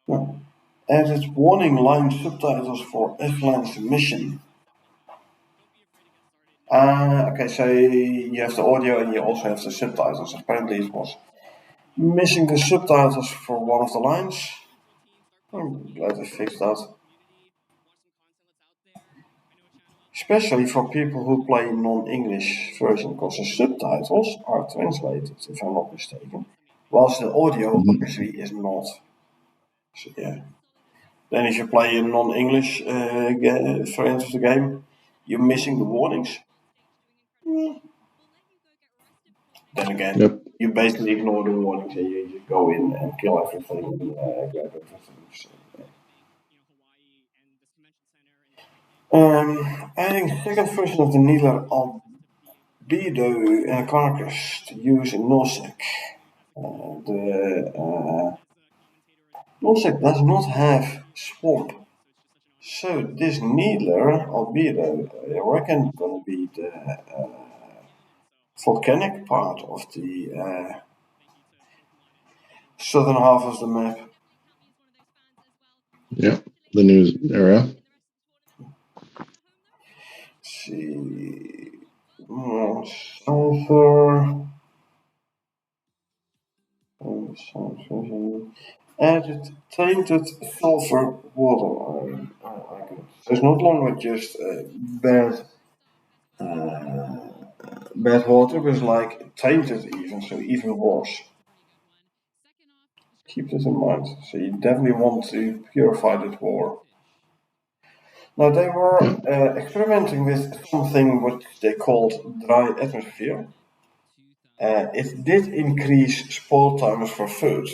No. Added warning line subtitles for F-line submission. Okay, so you have the audio and you also have the subtitles. Apparently, it was missing the subtitles for one of the lines. I'm glad they fixed that. Especially for people who play non-English version, because the subtitles are translated, if I'm not mistaken. whilst the audio Mhm. actually is not. So, yeah. Then if you play a non-English variant of the game, you're missing the warnings. Mm. Then again, Yep. you basically ignore the warnings and you just go in and kill everything and grab everything. So, yeah. I think the second version of the Needler albedo carcass to use in Nosec. The Nosec does not have swamp. So this Needler albedo, I reckon, gonna be the volcanic part of the southern half of the map. Yep. The news area. Let's see. Sulfur. Added tainted sulfur water. So it's no longer just uh, bad water, but it's like tainted even, so even worse. Keep this in mind. So you definitely want to purify that water. Now they were Yep. experimenting with something what they called dry atmosphere. It did increase spoil timers for food.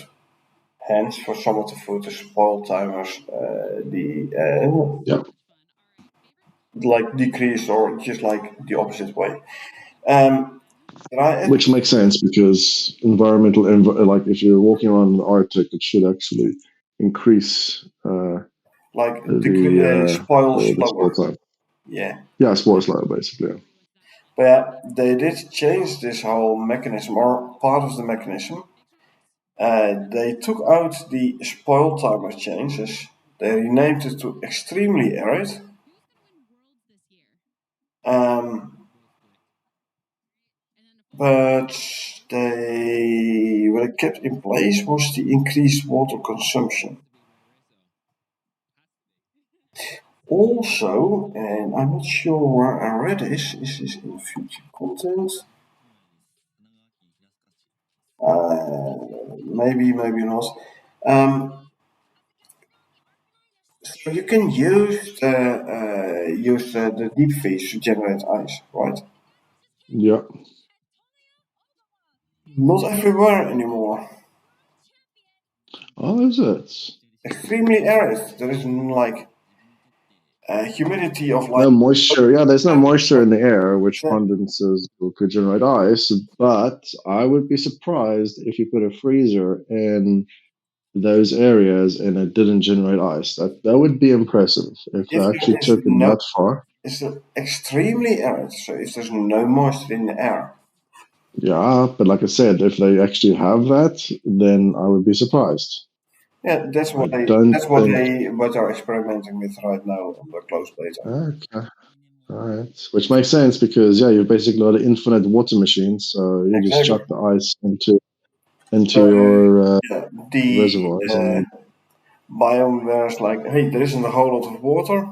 Hence, for some of the food, the spoil timers Yep. like decrease or just like the opposite way. Um, dry Which atmosphere, makes sense because like if you're walking around in the Arctic, it should actually increase like the spoil the spoil slower. time. Yeah. Yeah, spoil slow basically. But yeah, they did change this whole mechanism or part of the mechanism. They took out the spoil timer changes. They renamed it to extremely arid. Um, but what they kept in place was the increased water consumption. Also, and I'm not sure where I read this, is this in future content? Maybe, maybe not. Um, so you can use the deep freeze to generate ice, right? Yep. Not everywhere anymore. Oh, is it? Extremely arid. There is like humidity of like No moisture. Yeah, there's no moisture in the air, which so condenses or could generate ice. But I would be surprised if you put a freezer in those areas and it didn't generate ice. That would be impressive if they if there actually is took it no, that far. it's extremely arid. So if there's no moisture in the air, Yeah, but like I said, if they actually have that, then I would be surprised. yeah, I don't that's what think. they are experimenting with right now on the close beta. Okay, all right, which makes sense because yeah, you've basically got an infinite water machine, so you just Exactly. chuck the ice into So your yeah, the reservoirs, and biome where it's like, hey, there isn't a whole lot of water.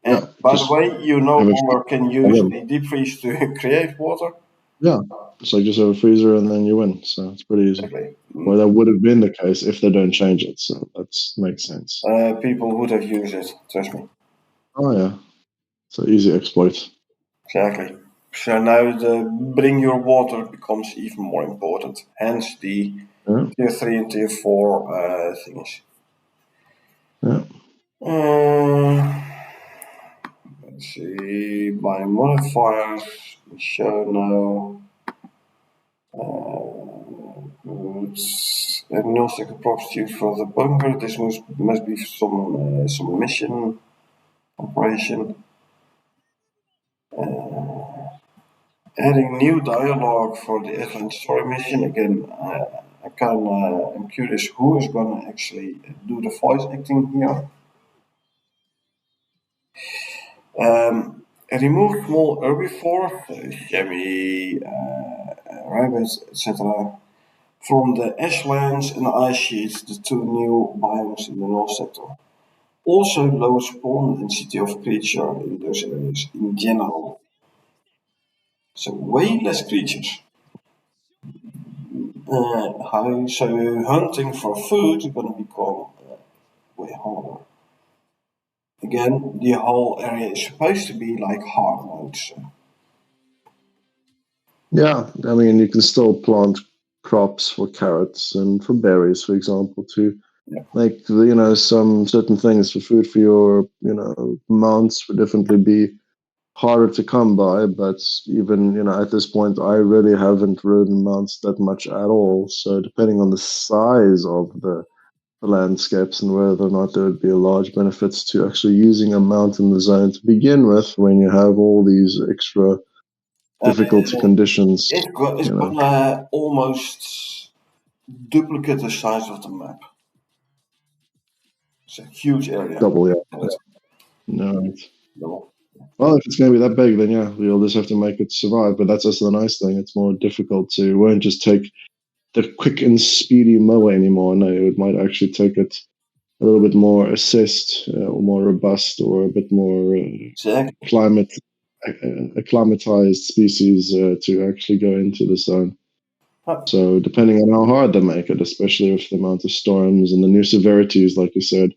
And yeah, by the just way, you no have a longer can and use win. the deep freeze to create water. Yeah, so just have a freezer and then you win. So it's pretty easy. Exactly. Well, that would have been the case if they don't change it. So that makes sense. People would have used it, trust me. Oh yeah, so easy exploit. Exactly. So now the bring your water becomes even more important. Hence the Yeah, tier 3 and tier 4 things. yeah. Uh, let's see, my modifiers, show now. It's agnostic approach used for the bunker. This must be some mission operation. Adding new dialogue for the advanced story mission. Again, I'm curious who is gonna actually do the voice acting here. Remove small herbivores, chamois, rabbits, etc. from the ashlands and ice sheets, the two new biomes in the North sector. Also lower spawn density of creature in those areas in general. So way less creatures. So hunting for food is going to become way harder. Again, the whole area is supposed to be like hard mode. So. Yeah, I mean, you can still plant crops for carrots and for berries, for example, to Yeah. make some certain things for food for your mounts would definitely be harder to come by. But even at this point, I really haven't ridden mounts that much at all. So depending on the size of the landscapes and whether or not there would be a large benefits to actually using a mount in the zone to begin with, when you have all these extra Uh, difficulty conditions, it's gonna almost duplicate the size of the map. It's a huge area. double, yeah. Yes. No. No. Well, if it's going to be that big, then yeah, we'll just have to make it survive. But that's also the nice thing. It's more difficult to, it won't just take the quick and speedy mower anymore. No, it might actually take it a little bit more assist, or more robust, or a bit more Exactly. climate acclimatized species to actually go into the zone. But So depending on how hard they make it, especially with the amount of storms and the new severities, like you said,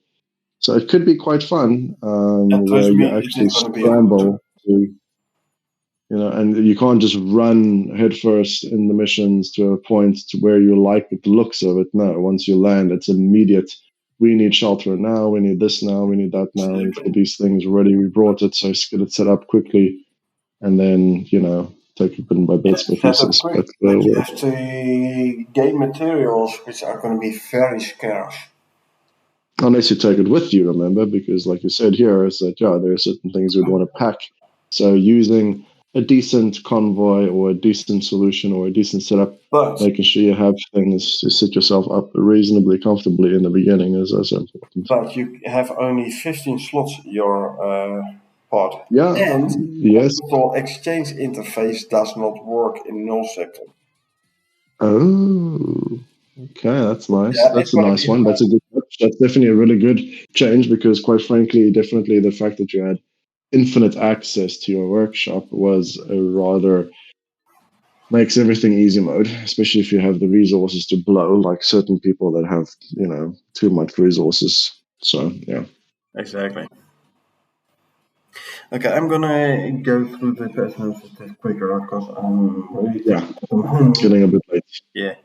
so it could be quite fun, trust where you me, it actually is gonna be a hoot. scramble to, and you can't just run headfirst in the missions to a point to where you like the looks of it. No, once you land, it's immediate. We need shelter now. We need this now. We need that now. We need to get Exactly. these things ready. We brought it, so let's get it set up quickly, and then take it by Get bits it by set up pieces. quick, But but you have to gain materials which are gonna be very scarce. unless you take it with you, remember, because like you said here, is that yeah, there are certain things you'd want to pack. So using a decent convoy or a decent solution or a decent setup, But making sure you have things to sit yourself up reasonably comfortably in the beginning is also important. you have only 15 slots in your pod. Yeah, And yes. orbital exchange interface does not work in null sector. Oh, okay, that's nice. Yeah, it's That's a gonna nice be one. That's a good touch. That's definitely a really good change because, quite frankly, definitely the fact that you had infinite access to your workshop was a rather makes everything easy mode, especially if you have the resources to blow, like certain people that have, too much resources. So, yeah. exactly. Okay, I'm gonna go through the patterns a bit quicker because I'm really Yeah, tired at the it's moment. getting a bit late. Yeah.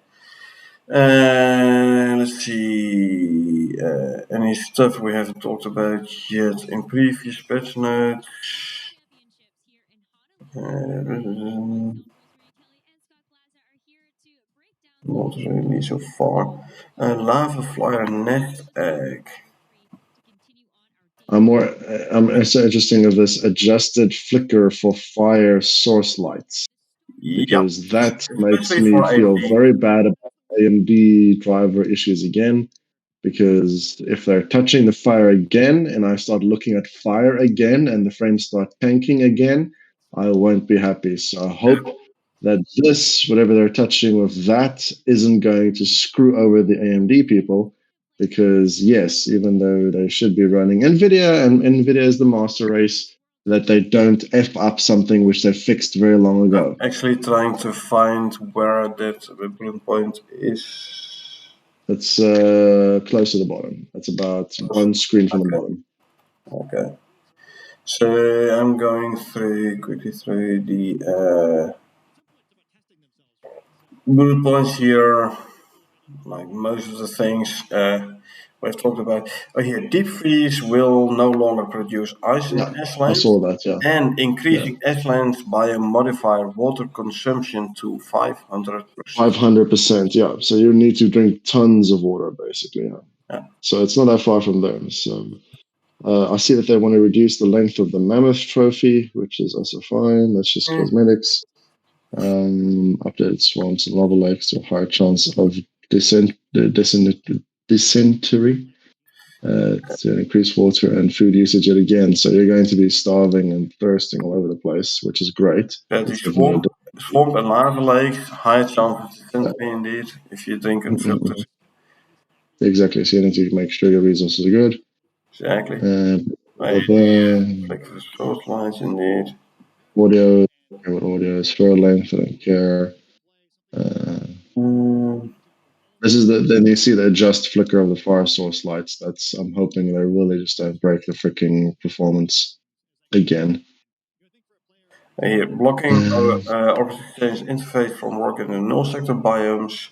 Let's see. Any stuff we haven't talked about yet in previous patch notes? Not really so far. Lava flyer nest egg. It's so interesting of this adjusted flicker for fire source lights, Yep. because that makes Especially me for feel AMD. very bad about AMD driver issues again. Because if they're touching the fire again and I start looking at fire again and the frames start tanking again, I won't be happy. So I hope that this, whatever they're touching with that, isn't going to screw over the AMD people. Because yes, even though they should be running NVIDIA and NVIDIA is the master race, that they don't F up something which they fixed very long I'm ago. actually trying to find where that bullet point is. It's close to the bottom. That's about one screen from the Okay. bottom. Okay. So I'm going quickly through the bullet points here, like most of the things we've talked about. Oh, here, deep freeze will no longer produce ice in Yeah, I Ashland, saw that. Yeah, and yeah, increasing Ashland's biomodifier water consumption to 500%. 500%. Yeah, so you need to drink tons of water, basically. Yeah. Yeah. So it's not that far from there. So I see that they want to reduce the length of the mammoth trophy, which is also fine. That's just Mm, cosmetics. Updated swamps and lava lakes to a higher chance of dysentery. To increase water and food usage yet again. So you're going to be starving and thirsting all over the place, which is great. yeah, the It's definitely swamp and lava lakes, high chance of a dysentery indeed, if you drink unfiltered. exactly. So you need to make sure your resources are good. Exactly. Uh, I blah, blah, blah. like the source lines indeed. Audio, okay, what audio is fair length? I don't care. Mm, This is then you see the just flicker of the fire source lights. That's I'm hoping they really just don't break the freaking performance again. Here, blocking Uh, orbit exchange interface from working in null sector biomes.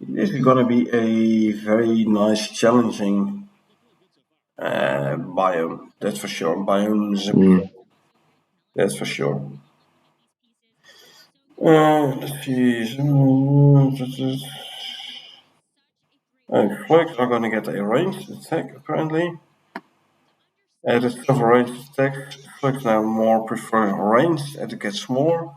This is gonna be a very nice, challenging biome. That's for sure. Biomes, mm, that's for sure. Let's see. Flags are gonna get a ranged attack apparently. The silver ranged attack. Flags now more prefer ranged as it gets smaller.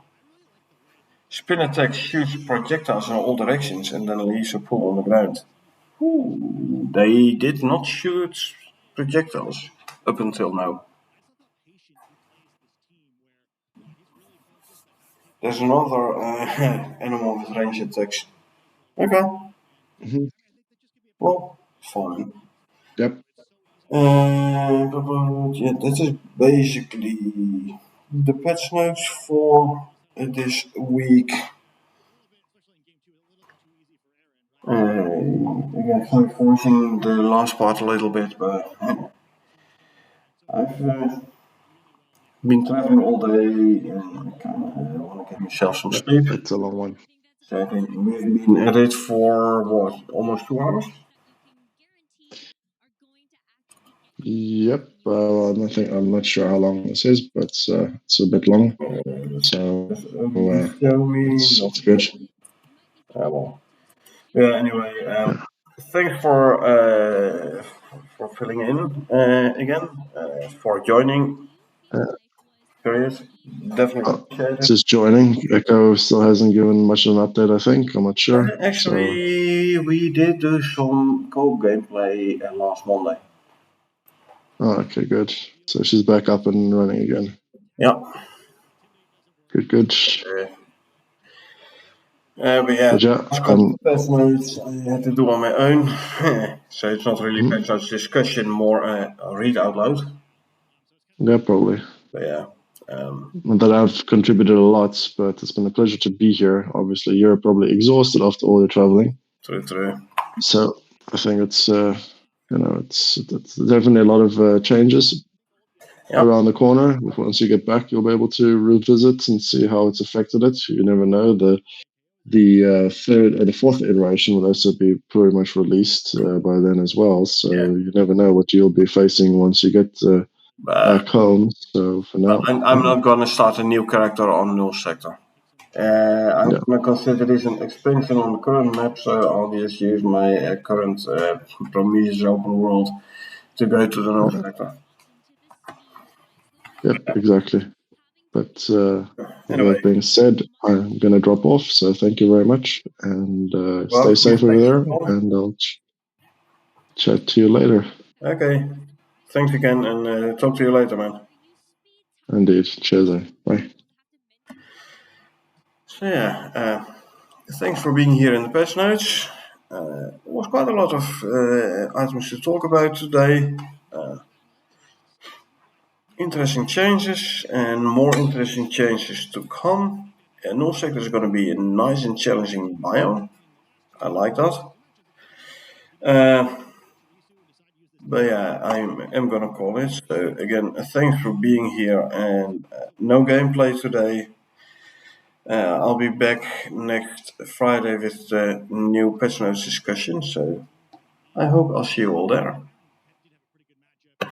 Spin attack shoots projectiles in all directions and then leaves a pool on the ground. Ooh, they did not shoot projectiles up until now. There's another animal with range attacks. Okay, mhm. well, fine. Yep. Yeah, that is basically the patch notes for this week. Again, sorry for missing the last part a little bit, but I've been traveling all day and I kind of want to get myself some Yep. sleep. It's a long one. So I think we've been at it for what, almost 2 hours? Yep. I'm not sure how long this is, but it's a bit long. So Show me it's good. nothing. Well, yeah. Anyway, Yeah. thanks for filling in again, for joining. Uh, Curious, definitely oh, appreciate it. just joining. Echo still hasn't given much of an update. I think I'm not sure. So Actually, we did do some co gameplay last Monday. okay, good. So she's back up and running again. Yeah. Good, good. But yeah, But yeah, last couple of patch notes I had to do on my own. So it's not really mhm. patch notes discussion, more read out loud. Yeah, probably. But yeah, um, Not that I've contributed a lot, but it's been a pleasure to be here. Obviously, you're probably exhausted after all your traveling. true, true. So I think it's definitely a lot of changes Yeah, around the corner. Once you get back, you'll be able to revisit and see how it's affected it. You never know. The fourth iteration will also be pretty much released by then as well. So yeah. you never know what you'll be facing once you get But back home. So for now, I'm not gonna start a new character on null sector. I'm yeah, gonna consider this an expansion on the current map, so I'll just use my current Prometheus open world to go to the null yeah, sector. yep, exactly. But with Anyway, that being said, I'm going to drop off. So thank you very much and stay well, safe over thanks for there. calling. And I'll chat to you later. Okay, thanks again, and talk to you later, man. Indeed. Cheers. Bye. So yeah, thanks for being here in the patch notes. There was quite a lot of items to talk about today. Interesting changes and more interesting changes to come. And null sector is going to be a nice and challenging biome. I like that. Uh, but yeah, I'm gonna call it. So again, thanks for being here and no gameplay today. I'll be back next Friday with the new patch notes discussion. So I hope I'll see you all there.